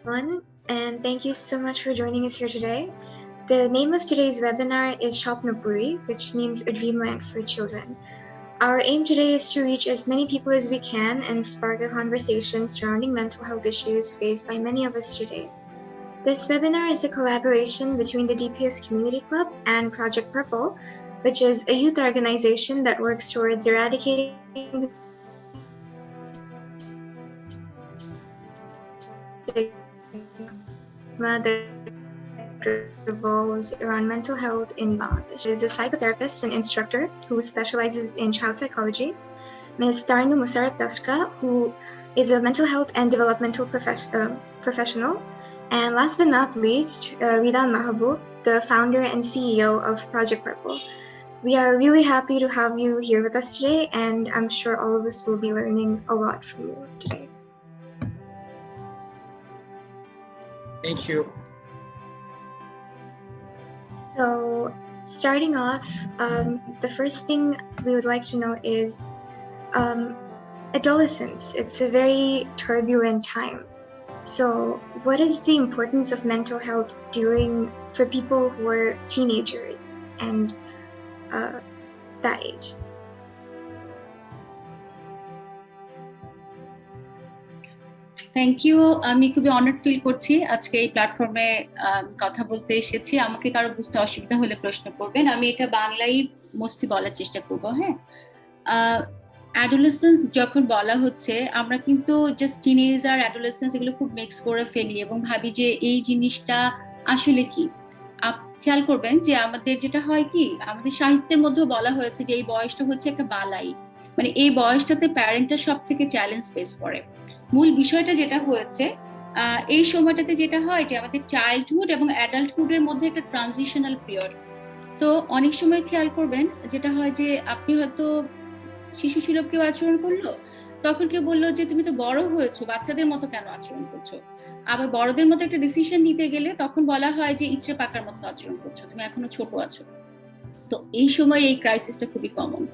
everyone, and thank you so much for joining us here today. The name of today's webinar is Shopnapuri, which means a dreamland for children. Our aim today is to reach as many people as we can and spark a conversation surrounding mental health issues faced by many of us today. This webinar is a collaboration between the DPS Community Club and Project Purple, which is a youth organization that works towards eradicating the stigma that revolves around mental health in Bangladesh. She is a psychotherapist and instructor who specializes in child psychology. Ms. Tarnu Musarat Dashka, who is a mental health and developmental professional. And last but not least, Ridan Mahabub, the founder and CEO of Project Purple. We are really happy to have you here with us today, and I'm sure all of us will be learning a lot from you today. Thank you. So, starting off, the first thing we would like to know is adolescence. It's a very turbulent time. So, what is the importance of mental health during for people who are teenagers and that age? Thank you. আমি খুবই honoured feel করছি আজকে এই প্ল্যাটফর্মে কথা বলতে এসেছি। আমাকে কারো বুঝতে অসুবিধা হলে প্রশ্ন করবেন, আমি এটা বাংলায় মোস্টলি বলার চেষ্টা করব। হ্যাঁ, অ্যাডোলেসেন্স যখন বলা হচ্ছে, আমরা কিন্তু জাস্ট টিনেজার অ্যাডোলেসেন্স এগুলো খুব মিক্স করে ফেলি এবং ভাবি যে এই জিনিসটা আসলে কি। খেয়াল করবেন যে আমাদের যেটা হয় কি, আমাদের সাহিত্যের মধ্যেও বলা হয়েছে যে এই বয়সটা হচ্ছে একটা বালাই, মানে এই বয়সটাতে প্যারেন্টটা সব থেকে চ্যালেঞ্জ ফেস করে। মূল বিষয়টা যেটা হয়েছে, এই সময়টাতে যেটা হয় যে আমাদের চাইল্ডহুড এবং অ্যাডাল্টহুডের মধ্যে একটা ট্রানজিশনাল পিরিয়ড। তো অনেক সময় খেয়াল করবেন যেটা হয় যে আপনি হয়তো শিশু সুলভ কেউ আচরণ করলো, তখন কেউ বললো যে তুমি তো বড় হয়েছো, বাচ্চাদের মতো কেন আচরণ করছো। আবার বড়দের মতো একটা ডিসিশন নিতে গেলে তখন বলা হয় যে ইচ্ছে পাকার মতো আচরণ করছো, তুমি এখনো ছোট আছো। তো এই সময় এই ক্রাইসিসটা খুবই কমন,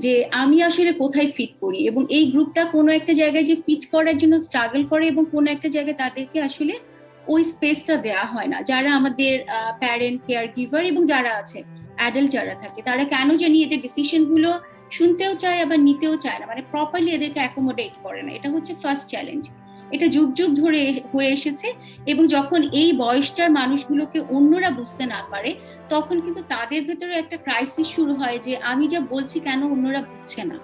যে আমি আসলে কোথায় ফিট করি, এবং এই গ্রুপটা কোনো একটা জায়গায় যে ফিট করার জন্য স্ট্রাগল করে এবং কোনো একটা জায়গায় তাদেরকে আসলে ওই স্পেসটা দেওয়া হয় না। যারা আমাদের প্যারেন্ট, কেয়ার গিভার এবং যারা আছে অ্যাডাল্ট যারা থাকে, তারা কেন জানি এদের ডিসিশন গুলো শুনতেও চায় আবার নিতেও চায় না, মানে প্রপারলি এদেরকে অ্যাকোমোডেট করে না। এটা হচ্ছে ফার্স্ট চ্যালেঞ্জ। এটা যুগ যুগ ধরে হয়ে এসেছে, এবং যখন এই বয়সটার মানুষগুলোকে অন্যরা বুঝতে না পারে, তখন কিন্তু তাদের ভেতরে একটা ক্রাইসিস শুরু হয় যে আমি যা বলছি কেন অন্যরা বুঝছে না।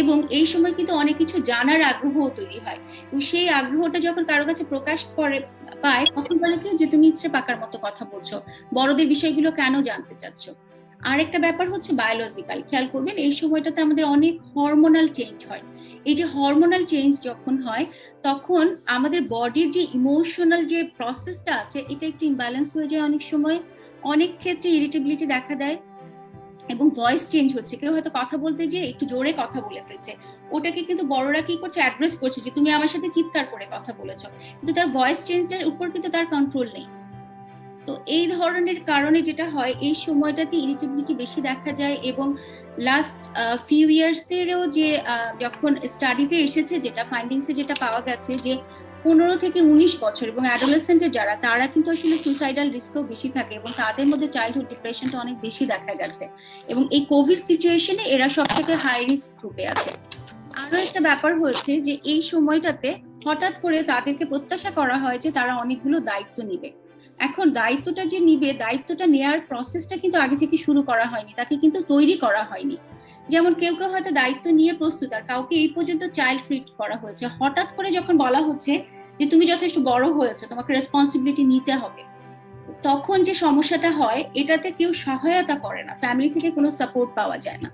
এবং এই সময় কিন্তু অনেক কিছু জানার আগ্রহ তৈরি হয়, এবং সেই আগ্রহটা যখন কারো কাছে প্রকাশ পায়, তখন বলে কি যে তুমি ইচ্ছে পাকার মতো কথা বলছো, বড়দের বিষয়গুলো কেন জানতে চাচ্ছ। আরেকটা ব্যাপার হচ্ছে বায়োলজিক্যাল। খেয়াল করবেন এই সময়টাতে আমাদের অনেক হরমোনাল চেঞ্জ হয়। এই যে হরমোনাল চেঞ্জ যখন হয়, তখন আমাদের বডির যে ইমোশনাল যে প্রসেসটা আছে, এটা একটু ইমব্যালেন্স হয়ে যায় অনেক সময়। অনেক ক্ষেত্রে ইরিটেবিলিটি দেখা দেয় এবং ভয়েস চেঞ্জ হচ্ছে। কেউ হয়তো কথা বলতে গিয়ে একটু জোরে কথা বলে ফেলছে, ওটাকে কিন্তু বড়রা কি করছে, অ্যাড্রেস করছে যে তুমি আমার সাথে চিৎকার করে কথা বলেছো, কিন্তু তার ভয়েস চেঞ্জটার উপর কিন্তু তার কন্ট্রোল নেই। তো এই ধরনের কারণে যেটা হয়, এই সময়টাতে ইরিটেবিলিটি বেশি দেখা যায়। এবং লাস্ট ফিউ ইয়ার্সেরও যে যখন স্টাডিতে এসেছে, যেটা ফাইন্ডিংসে যেটা পাওয়া গেছে, যে 15 থেকে 19 বছর এবং অ্যাডোলেসেন্টের যারা, তারা কিন্তু আসলে সুইসাইডাল রিস্কও বেশি থাকে এবং তাদের মধ্যে চাইল্ডহুড ডিপ্রেশনটা অনেক বেশি দেখা গেছে। এবং এই কোভিড সিচুয়েশনে এরা সব থেকে হাই রিস্ক গ্রুপে আছে। আরো একটা ব্যাপার হয়েছে যে এই সময়টাতে হঠাৎ করে তাদেরকে প্রত্যাশা করা হয় যে তারা অনেকগুলো দায়িত্ব নিবে। এখন দায়িত্বটা যে নিবে, দায়িত্বটা নেওয়ার প্রসেসটা কিন্তু আগে থেকে শুরু করা হয়নি, তাকে কিন্তু তৈরি করা হয়নি। যেমন কেউ কেউ হয়তো দায়িত্ব নিয়ে প্রস্তুত, আর কাউকে এই পর্যন্ত চাইল্ড ট্রিট করা হয়েছে। হঠাৎ করে যখন বলা হচ্ছে যে তুমি যথেষ্ট বড় হয়েছে, তোমাকে রেসপন্সিবিলিটি নিতে হবে, তখন যে সমস্যাটা হয়, এটাতে কেউ সহায়তা করে না, ফ্যামিলি থেকে কোনো সাপোর্ট পাওয়া যায় না।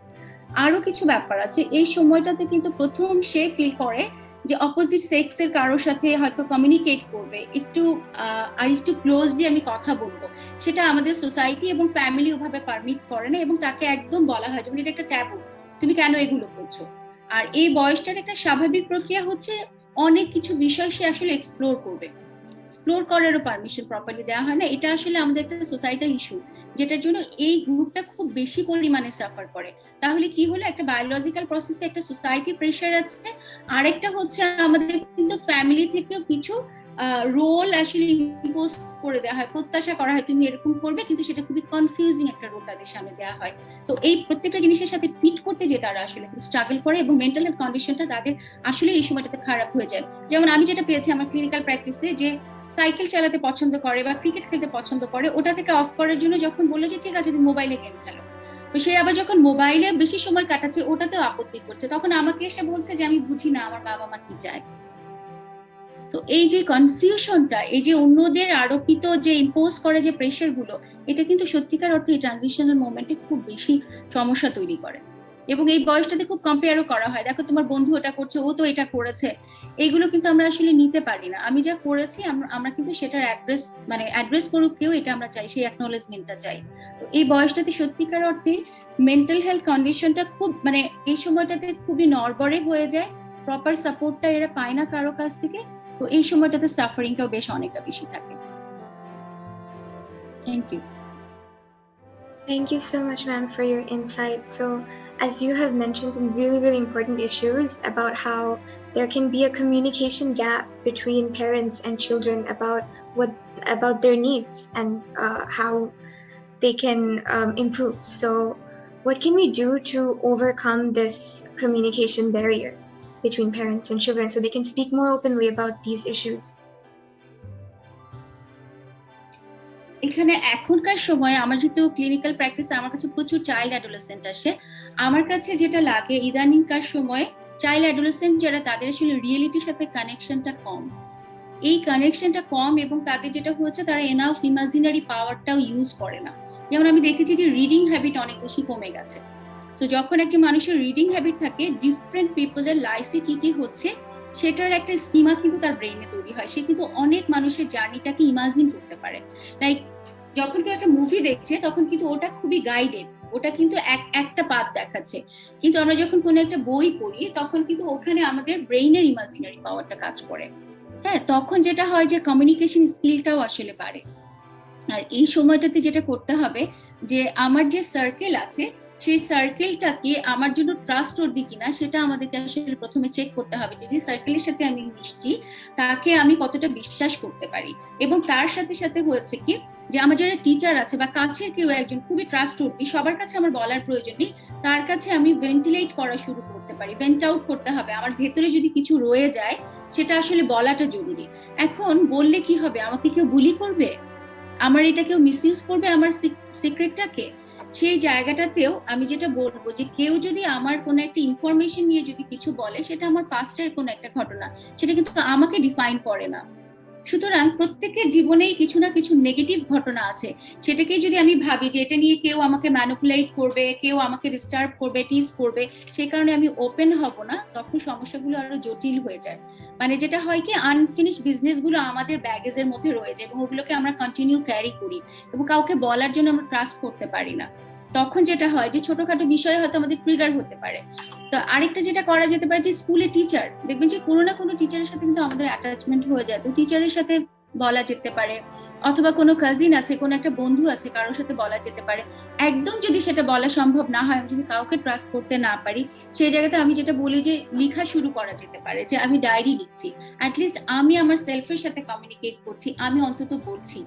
আরো কিছু ব্যাপার আছে, এই সময়টাতে কিন্তু প্রথম সে ফিল করে যে অপোজিট সেক্সের কারোর সাথে হয়তো কমিউনিকেট করবে, একটু আর একটু ক্লোজলি আমি কথা বলবো, সেটা আমাদের সোসাইটি এবং ফ্যামিলি ওভাবে পারমিট করে না, এবং তাকে একদম বলা হয় যেমন এটা একটা ট্যাবু, তুমি কেন এগুলো করছো। আর এই বয়সটার একটা স্বাভাবিক প্রক্রিয়া হচ্ছে অনেক কিছু বিষয় সে আসলে এক্সপ্লোর করবে, এক্সপ্লোর করারও পারমিশন প্রপারলি দেওয়া হয় না। এটা আসলে আমাদের একটা সোসাইটাল ইস্যু, যেটার জন্য এই গ্রুপটা খুব বেশি পরিমাণে সাফার করে। তাহলে কি হলো, একটা বায়োলজিক্যাল প্রসেসে একটা সোসাইটি প্রেশার আছে, আরেকটা হচ্ছে আমাদের কিন্তু ফ্যামিলি থেকেও কিছু রোল আসলে ইম্পোজ করে দেওয়া হয়, প্রত্যাশা করা হয় তুমি এরকম করবে, কিন্তু সেটা খুবই কনফিউজিং একটা রোল তাদের সামনে দেওয়া হয়। তো এই প্রত্যেকটা জিনিসের সাথে ফিট করতে যে তারা আসলে স্ট্রাগল করে এবং মেন্টাল হেলথ কন্ডিশনটা তাদের আসলে এই সময়টাতে খারাপ হয়ে যায়। যেমন আমি যেটা পেয়েছি আমার ক্লিনিক্যাল প্র্যাকটিসে, যে সাইকেল চালাতে পছন্দ করে বা ক্রিকেট খেলতে পছন্দ করে, ওটা থেকে অফ করার জন্য যখন বললো যে ঠিক আছে তুমি মোবাইলে গেম খেলো, তো সে আবার যখন মোবাইলে বেশি সময় কাটাচ্ছে ওটাতেও আপত্তি করছে, তখন আমাকে এসে বলছে যে আমি বুঝি না আমার বাবা মা কি চায়। তো এই যে কনফিউশনটা, এই যে অন্যদের আরোপিত যে ইম্পোজ করে যে প্রেশার গুলো, এটা কিন্তু সত্যিকার অর্থে এই ট্রানজিশনাল মোমেন্টে খুব বেশি সমস্যা তৈরি করে। এবং এই বয়সটাতে খুব কম্পেয়ারও করা হয়, দেখো তোমার বন্ধু এটা করছে, ও তো এটা করেছে, এইগুলো কিন্তু আমরা আসলে নিতে পারি না। আমি যা করেছি আমরা কিন্তু সেটার অ্যাড্রেস করুক কেউ, এটা আমরা চাই, সেই অ্যাকনোলেজমেন্টটা চাই। তো এই বয়সটাতে সত্যিকার অর্থে মেন্টাল হেলথ কন্ডিশনটা খুব এই সময়টাতে খুবই নড়বড়ে হয়ে যায়, প্রপার সাপোর্টটা এরা পায় না কারো কাছ থেকে। তো এই সময়টাতে সাফারিংটাও বেশ অনেকটা বেশি থাকে। Thank you. Thank you so much, ma'am, for your insight. So, as you have mentioned some really, really important issues about how there can be a communication gap between parents and children about their needs and how they can improve. So, what can we do to overcome this communication barrier between parents and children so they can speak more openly about these issues? এখানে এখনকার সময় আমার যেহেতু clinical প্র্যাকটিসে আমার কাছে প্রচুর child adolescent আসে, আমার কাছে যেটা লাগে ইদানিংকার সময় চাইল্ড অ্যাডোলেসেন্ট যারা, তাদের আসলে রিয়েলিটির সাথে কানেকশনটা কম। এই কানেকশনটা কম এবং তাদের যেটা হচ্ছে তারা এনাফ ইমাজিনারি পাওয়ারটাও ইউজ করে না। যেমন আমি দেখেছি যে রিডিং হ্যাবিট অনেক বেশি কমে গেছে। সো যখন একটা মানুষের রিডিং হ্যাবিট থাকে, ডিফারেন্ট পিপলের লাইফে কি কি হচ্ছে সেটার একটা স্কিমা কিন্তু তার ব্রেইনে তৈরি হয়, সে কিন্তু অনেক মানুষের জার্নিটাকে ইমাজিন করতে পারে। লাইক যখন কেউ একটা মুভি দেখছে তখন কিন্তু ওটা খুবই গাইডেড, ওটা কিন্তু একটা পাথ দেখাচ্ছে, কিন্তু আমরা যখন কোনো একটা বই পড়ি তখন কিন্তু ওখানে আমাদের ব্রেইনের ইমাজিনারি পাওয়ারটা কাজ করে। হ্যাঁ, তখন যেটা হয় যে কমিউনিকেশন স্কিলটাও আসলে বাড়ে। আর এই সময়টাতে যেটা করতে হবে যে আমার যে সার্কেল আছে সেই সার্কেলটাকে আমার জন্য ট্রাস্টওয়ার্দি কিনা সেটা আমাদেরকে আসলে প্রথমে চেক করতে হবে, যে সার্কেলের সাথে আমি মিশছি তাকে আমি কতটা বিশ্বাস করতে পারি। এবং তার সাথে সাথে হয়েছে কি, যে আমার যারা টিচার আছে বা কাছের কেউ একজন খুবই ট্রাস্টওয়ার্দি, সবার কাছে আমার বলার প্রয়োজন নেই, তার কাছে আমি ভেন্টিলেট করা শুরু করতে পারি, ভেন্ট আউট করতে হবে। আমার ভেতরে যদি কিছু রয়ে যায় সেটা আসলে বলাটা জরুরি। এখন বললে কি হবে, আমাকে কেউ বুলি করবে, আমার এটা কেউ মিসইউজ করবে আমার সিক্রেটটাকে। সেই জায়গাটাতেও আমি যেটা বলবো, যে কেউ যদি আমার কোনো একটা ইনফরমেশন নিয়ে যদি কিছু বলে, সেটা আমার পাস্টের কোনো একটা ঘটনা, সেটা কিন্তু আমাকে ডিফাইন করে না। সুতরাং প্রত্যেকের জীবনেই কিছু না কিছু নেগেটিভ ঘটনা আছে, সেটাকে যদি আমি ভাবি যে এটা নিয়ে কেউ আমাকে ম্যানিপুলেট করবে, কেউ আমাকে ডিস্টার্ব করবে, টিজ করবে, সেই কারণে আমি ওপেন হব না, তখন সমস্যাগুলো আরো জটিল হয়ে যায়। মানে যেটা হয় কি, আনফিনিশ বিজনেস গুলো আমাদের ব্যাগেজের মধ্যে রয়ে যায় এবং ওগুলোকে আমরা কন্টিনিউ ক্যারি করি এবং কাউকে বলার জন্য আমরা ট্রাস্ট করতে পারি না। তখন যেটা হয় যে ছোটখাটো বিষয়ে হয়তো আমাদের ট্রিগার হতে পারে। তো আরেকটা যেটা করা যেতে পারে, যে স্কুলে টিচার, দেখবেন যে কোনো না কোনো টিচারের সাথে কিন্তু আমাদের অ্যাটাচমেন্ট হয়ে যায়, তো টিচারের সাথে বলা যেতে পারে, অথবা কোনো কাজিন আছে, কোনো একটা বন্ধু আছে, কারোর সাথে বলা যেতে পারে। একদম যদি সেটা বলা সম্ভব না হয়, আমি যদি কাউকে ট্রাস্ট করতে না পারি, সেই জায়গাতে আমি যেটা বলি যে লেখা শুরু করা যেতে পারে, যে আমি ডায়েরি লিখছি, অ্যাটলিস্ট আমি আমার সেলফের সাথে কমিউনিকেট করছি, আমি অন্তত বলছি।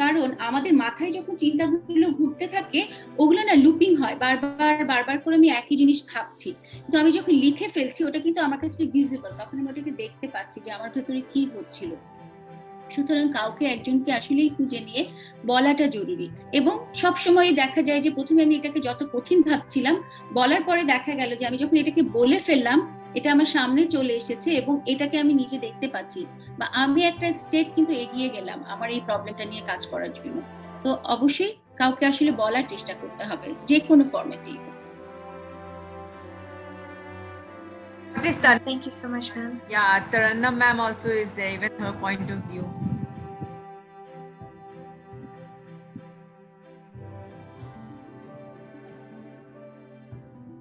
কারণ আমাদের মাথায় যখন চিন্তাগুলো ঘুরতে থাকে, ওগুলো না লুপিং হয়, বারবার বারবার করে আমি একই জিনিস ভাবছি, কিন্তু আমি যখন লিখে ফেলছি ওটা কিন্তু আমার কাছে ভিজিবল, তখন আমি ওটাকে দেখতে পাচ্ছি যে আমার ভেতরে কি হচ্ছিল। সুতরাং কাউকে একজনকে আসলেই খুঁজে নিয়ে বলাটা জরুরি। এবং সবসময় দেখা যায় যে প্রথমে আমি এটাকে যত কঠিন ভাবছিলাম, বলার পরে দেখা গেল যে আমি যখন এটাকে বলে ফেললাম, এটা আমার সামনে চলে এসেছে এবং এটাকে আমি নিজে দেখতে পাচ্ছি, বা আমি একটা স্টেপ কিন্তু এগিয়ে গেলাম আমার এই প্রবলেমটা নিয়ে কাজ করার জন্য। তো অবশ্যই কাউকে আসলে বলার চেষ্টা করতে হবে, যে কোনো ফরম্যাটেই। What is that? Thank you so much, ma'am. Yeah, Taranna ma'am also is there, even her point of view.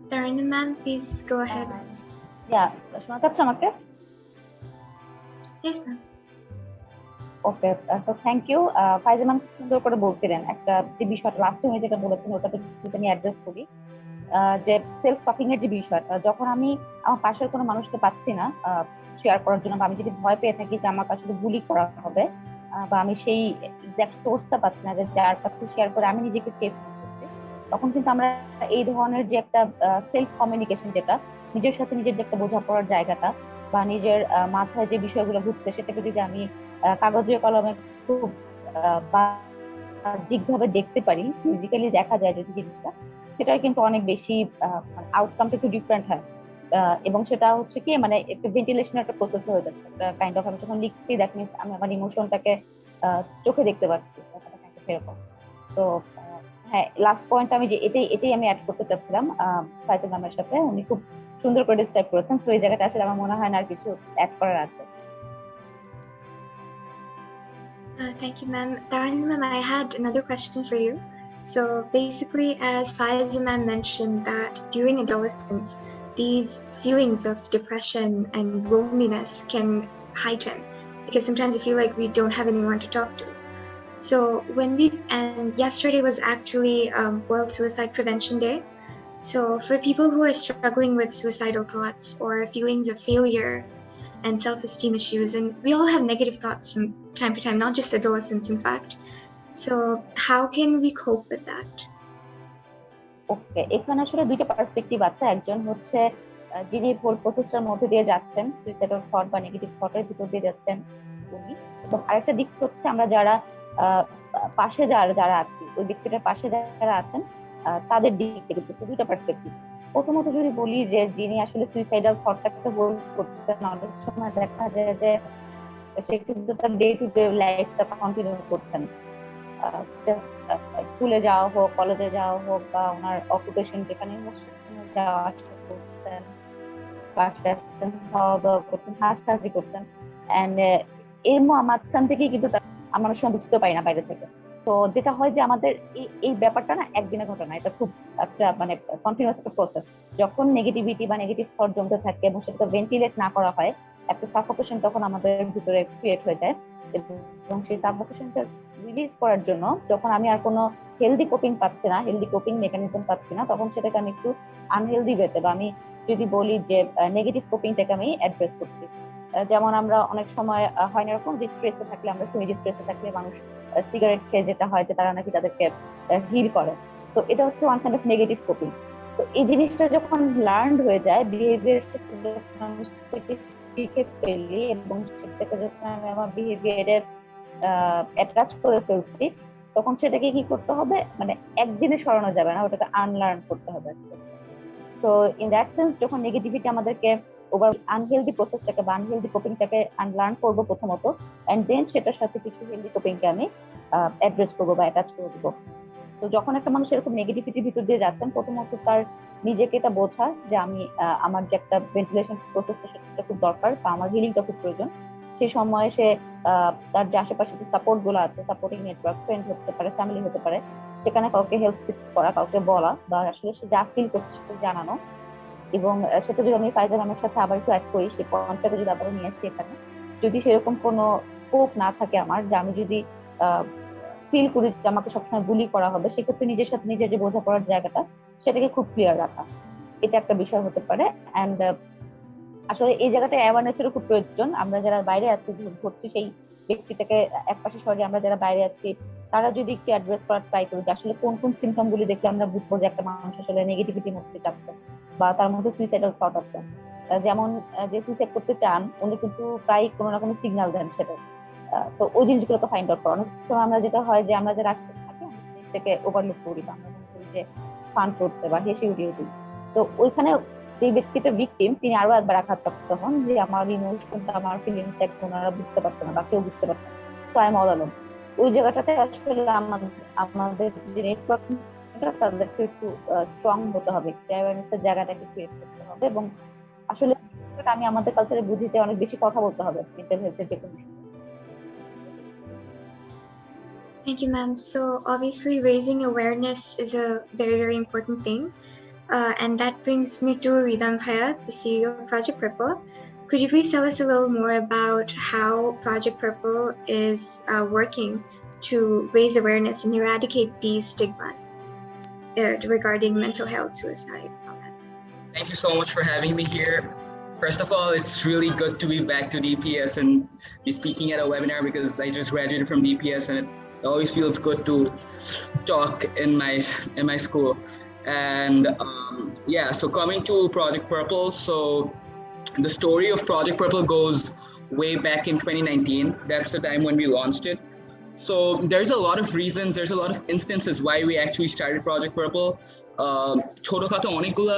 Taranna ma'am, please go ahead. Yeah, শোনা যাচ্ছে আমাকে? Yes, ma'am. ওকে, তো থ্যাংক ইউ। ফাইজা ম্যাম সুন্দর করে বলছিলেন, একটা যে বিষয়টা লাস্ট টাইমে যেটা বলেছেন ওটাতে আমি অ্যাড্রেস করি, যে সেলফ টকিং এর যে বিষয়টা, যখন আমি আমার পাশের কোনো মানুষকে পাচ্ছি না, শেয়ার করার জন্য, বা আমি যদি ভয় পেয়ে থাকি যে আমাকে আসলে বুলি করা হবে, বা আমি সেই এক্সাক্ট সোর্সটা পাচ্ছি না যে যার কাছে শেয়ার করে আমি নিজেকে সেফ করছি, তখন কিন্তু আমরা এই ধরনের যে একটা সেলফ কমিউনিকেশন, যেটা নিজের সাথে নিজের যে একটা বোঝাপড়ার জায়গাটা, বা নিজের মাথায় যে বিষয়গুলো ঘুরছে সেটাকে যদি আমি কাগজে কলমে খুব বাহ্যিকভাবে দেখতে পারি, ফিজিক্যালি দেখা যায় যদি জিনিসটা, সেটার কিন্তু অনেক বেশি আউটকামটা একটু ডিফারেন্ট হয়। এবং সেটা হচ্ছে কি, মানে একটা ভেন্টিলেশন একটা প্রসেস হয়ে যাচ্ছে, একটা কাইন্ড অফ, আমি যখন লিখছি দ্যাট মিনস আমি আমার ইমোশনটাকে চোখে দেখতে পাচ্ছি, ব্যাপারটা kind of এরকম। তো হ্যাঁ, লাস্ট পয়েন্ট আমি যে এটাই আমি অ্যাড করতে চাচ্ছিলাম ফাইজুল নামের সাথে, উনি খুব সুন্দর করে ডিসক্রাইব করেছেন। তো এই জায়গাটা আসলে আমার মনে হয় না আর কিছু অ্যাড করার আছে। Thank you, ma'am. Tarani, ma'am, I had another question for you. So basically, as Faiza ma'am mentioned, that during adolescence, these feelings of depression and loneliness can heighten because sometimes I feel like we don't have anyone to talk to. So and yesterday was actually World Suicide Prevention Day. So for people who are struggling with suicidal thoughts or feelings of failure and self-esteem issues, and we all have negative thoughts from time to time, not just adolescents, in fact. So how can we cope with that? ওকে, এখানে আসলে দুইটা perspective আছে। একজন হচ্ছে যিনি whole প্রসেসটার মধ্যে দিয়ে যাচ্ছেন, সুইসাইডাল থট বা নেগেটিভ থটের ভিতর দিয়ে যাচ্ছেন উনি, এবং আরেকটা দিক হচ্ছে আমরা যারা পাশে যারা আছি, ওই ব্যক্তিটার পাশে যারা আছেন তাদের দিক থেকে। দুইটা পার্সপেক্টিভ। প্রথমত যদি বলি যে যিনি আসলে সুইসাইডাল থটটাকে হোল্ড করতেছেন, অনেক সময় দেখা যায় যে সে কিন্তু তার ডে টু ডে লাইফটা কন্টিনিউ করছেন, স্কুলে যাওয়া হোক, কলেজে যাওয়া হোক, বা ওনার অকুপেশন যেখানে যাওয়া আসা করছেন, বাসায় আসছেন, খাওয়া দাওয়া করছেন, হাসাহাসি করছেন, এন্ড এর মাঝখান থেকে কিন্তু আমরা সময় বুঝতে পারি না বাইরে থেকে। তো যেটা হয় যে আমাদের এই ব্যাপারটা না একদিনে ঘটনা, এটা খুব একটা মানে কন্টিনিউয়াস একটা প্রসেস। যখন নেগেটিভিটি বা নেগেটিভ থট জমতে থাকে এবং সেটা ভেন্টিলেট না করা হয়, একটা সাফোকেশন তখন আমাদের ভিতরে ক্রিয়েট হয়ে যায়। এবং সেই সাফোকেশনটা রিলিজ করার জন্য যখন আমি আর কোনো হেলদি কোপিং পাচ্ছি না, হেলদি কোপিং মেকানিজম পাচ্ছি না, তখন সেটাকে আমি একটু আনহেলদি ওয়েতে, বা আমি যদি বলি যে নেগেটিভ কোপিংটাকে আমি অ্যাড্রেস করছি। যেমন আমরা অনেক সময় হয় না এরকম যে স্ট্রেসে থাকলে, আমরা শুনি যে স্ট্রেসে থাকলে মানুষ সিগারেট খেয়ে যেটা হয় যে তারা নাকি তাদেরকে হিল করে। তো এটা হচ্ছে one kind of negative coping. তো এই জিনিসটা যখন লার্নড হয়ে যায়, বিহেভিয়ার শিখে ফেলি এবং সেটাকে যখন আমি আমার বিহেভিয়ারের অ্যাটাচ করে ফেলছি, তখন সেটাকে কি করতে হবে, মানে একদিনে সরানো যাবে না, ওটাকে আনলার্ন করতে হবে। তো ইন দ্যাট সেন্স যখন নেগেটিভিটি আমাদেরকে ওভার আনহেলদি প্রসেসটাকে বা আনহেলদি কোপিংটাকে আনলার্ন করবো প্রথমত, এন্ড দেন সেটার সাথে কিছু হেলদি কোপিংকে আমি অ্যাড্রেস করবো বা অ্যাটাচ করে দেবো। তো যখন একটা মানুষ এরকম নেগেটিভিটির ভিতর দিয়ে যাচ্ছেন, প্রথমত তার নিজেকে এটা বোঝা যে আমি আমার যে একটা ভেন্টিলেশন প্রসেস সেটা খুব দরকার, বা আমার হিলিংটা খুব প্রয়োজন। সেই সময় সে তার যে আশেপাশে যে সাপোর্ট গুলো আছে, সাপোর্টিং নেটওয়ার্ক, ফ্রেন্ড হতে পারে, ফ্যামিলি হতে পারে, সেখানে কাউকে হেল্প করা, কাউকে বলা, বা আসলে সে যা ফিল করছে সেটা জানানো। এবং সেটা যদি আমি ফাইজা ম্যামের সাথে আবার একটু অ্যাড করি, সেই পয়েন্টটাকে যদি আবার নিয়ে আসি এখানে, যদি সেরকম কোনো স্কোপ না থাকে আমার, যে আমি যদি ফিল করি যে আমাকে সবসময় বুলি করা হবে, সেক্ষেত্রে নিজের সাথে নিজের যে বোঝাপড়ার জায়গাটা সেটাকে খুব ক্লিয়ার রাখা, এটা একটা বিষয় হতে পারে। অ্যান্ড আসলে এই জায়গাটা অ্যাওয়ারনেসেরও খুব প্রয়োজন। আমরা যারা বাইরে আছি, ঘুরছি, সেই ব্যক্তিটাকে একপাশে সরিয়ে আমরা যারা বাইরে আছি তারা যদি একটু অ্যাড্রেস করার ট্রাই করি যে আসলে কোন কোন সিমটম গুলি দেখলে আমরা বুঝবো যে একটা মানুষ আসলে নেগেটিভিটির মধ্যে যাচ্ছে বা তার মধ্যে সুইসাইডাল থট আছে। যেমন যে সুইসাইড করতে চান উনি কিন্তু প্রায় কোনো না কোনো সিগন্যাল দেন সেটা। তো ওই জিনিসগুলোকে ফাইন্ড আউট করা। অনেক সময় আমরা যেটা হয় যে আমরা যারা আশপাশে থাকি আমরা জিনিসটাকে ওভারলুক করি, বা আমরা মনে করি যে ফান করছে বা হেসে উড়িয়ে দিই। তো ওইখানে যে ব্যক্তিটা ভিকটিম তিনি আরো একবার আঘাতপ্রাপ্ত হন যে আমার ইমোশনটা, আমার ফিলিংসটা ওনারা বুঝতে পারছে না বা কেউ বুঝতে পারছে না, তো আই এম অল অ্যালোন। ওই জায়গাটাতে আসলে আমাদের যে নেটওয়ার্ক তাদেরকে একটু স্ট্রং হতে হবে, অ্যাওয়ারনেসের জায়গাটাকে ক্রিয়েট করতে হবে। এবং আসলে আমি আমাদের কালচারে বুঝি যে অনেক বেশি কথা বলতে হবে মেন্টাল হেলথের যে কোনো। Thank you, ma'am. So obviously raising awareness is a very, very important thing. And that brings me to Ridham Bhaya, the CEO of Project Purple. Could you please tell us a little more about how Project Purple is working to raise awareness and eradicate these stigmas regarding mental health, suicide, all that? Thank you so much for having me here. First of all, it's really good to be back to DPS and be speaking at a webinar because I just graduated from DPS and it always feels good to talk in my school. And yeah, so coming to Project Purple, so the story of Project Purple goes way back in 2019. That's the time when we launched it. So there's a lot of reasons, there's a lot of instances why we actually started Project Purple. ছোটখাটো অনেকগুলো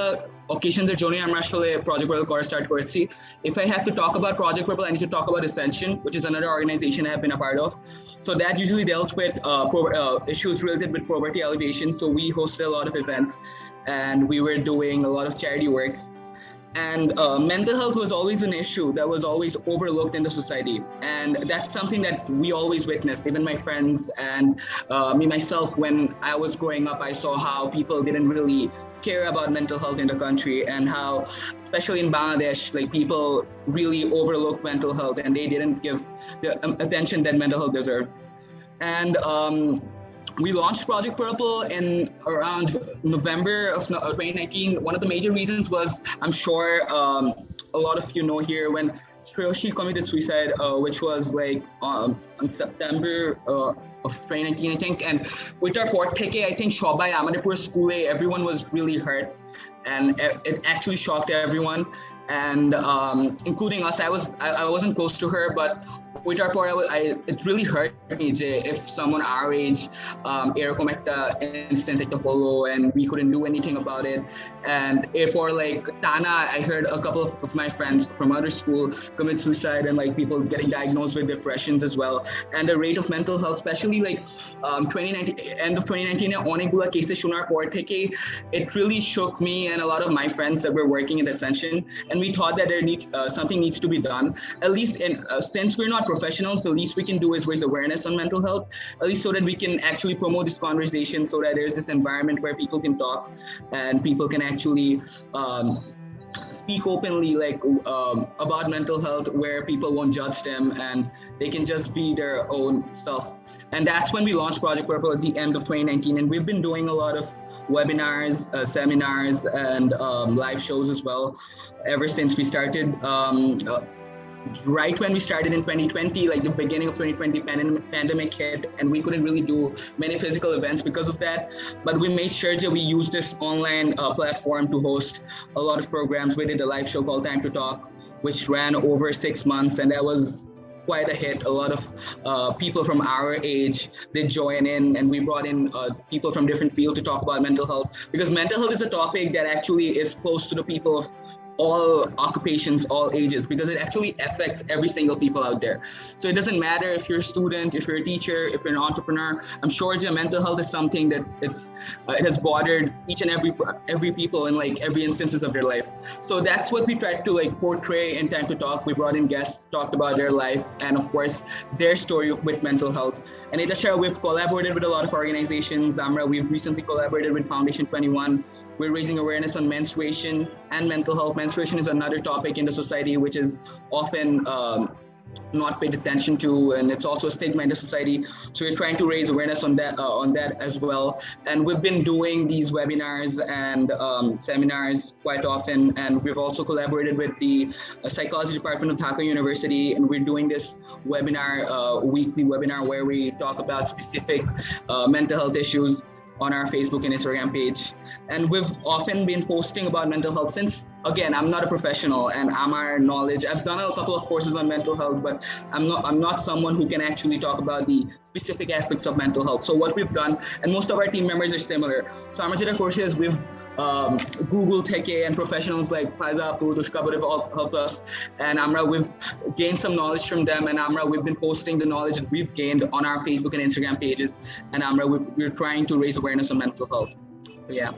occasions এর জন্য আমরা আসলে Project Purple করা start করেছি. If I have to talk about Project Purple, I need to talk about Ascension, which is another organization I have been a part of. So that usually dealt with issues related with poverty alleviation. So we hosted a lot of events and we were doing a lot of charity works. And mental health was always an issue that was always overlooked in the society. And that's something that we always witnessed, even my friends and me myself. When I was growing up, I saw how people didn't really care about mental health in the country and how, especially in Bangladesh, like people really overlooked mental health and they didn't give the attention that mental health deserved. And we launched Project Purple in around November of 2019. One of the major reasons was, I'm sure a lot of you know here, when Hiroshi committed suicide, which was like on September of 2019, I think. And with our port থেকে, I think সবাই আমাদের পুরো স্কুলে, everyone was really hurt. And it actually shocked everyone. And including us, I wasn't close to her, but with our port, it really hurt me if someone our age, এরকম একটা instance একটা হলো and we couldn't do anything about it. And এরপর like Tana, I heard a couple of my friends from other school commit suicide and like people getting diagnosed with depressions as well. And the rate of mental health, especially like 2019, end of 2019, অনেকগুলো cases শোনার পর থেকে, it really shook me and a lot of my friends that were working in Ascension. And we thought that something needs to be done. At least since we're not professionals, the least we can do is raise awareness on mental health, at least so that we can actually promote this conversation, so that there's this environment where people can talk and people can actually speak openly like about mental health, where people won't judge them and they can just be their own self. And that's when we launched Project Purple at the end of 2019. And we've been doing a lot of webinars, seminars, and live shows as well ever since we started. Right when we started in 2020, like the beginning of 2020, pandemic hit, and we couldn't really do many physical events because of that. But we made sure that we used this online platform to host a lot of programs. We did a live show called Time to Talk, which ran over 6 months, and that was quite a hit. A lot of people from our age did join in, and we brought in people from different fields to talk about mental health, because mental health is a topic that actually is close to the people of all occupations, all ages, because it actually affects every single people out there. So it doesn't matter if you're a student, if you're a teacher, if you're an entrepreneur. I'm sure mental health is something that it has bothered each and every people in like every instances of their life. So that's what we tried to like portray in Time to Talk. We brought in guests, talked about their life, and of course their story with mental health. And Itasha, we've collaborated with a lot of organizations. Amra, we've recently collaborated with Foundation 21. We're raising awareness on menstruation and mental health. Menstruation is another topic in the society which is often not paid attention to, and it's also a stigma in the society. So we're trying to raise awareness on that as well. And we've been doing these webinars and seminars quite often. And we've also collaborated with the psychology department of Dhaka University, and we're doing this webinar, weekly webinar, where we talk about specific mental health issues on our Facebook and Instagram page. And we've often been posting about mental health since, again, I'm not a professional, and our knowledge, I've done a couple of courses on mental health, but I'm not someone who can actually talk about the specific aspects of mental health. So what we've done, and most of our team members are similar. So our courses, we've Google থেকে and professionals like Faiza, Tushka would have all helped us, and we've gained some knowledge from them, and we've been posting the knowledge that we've gained on our Facebook and Instagram pages, and we're trying to raise awareness on mental health. So, yeah.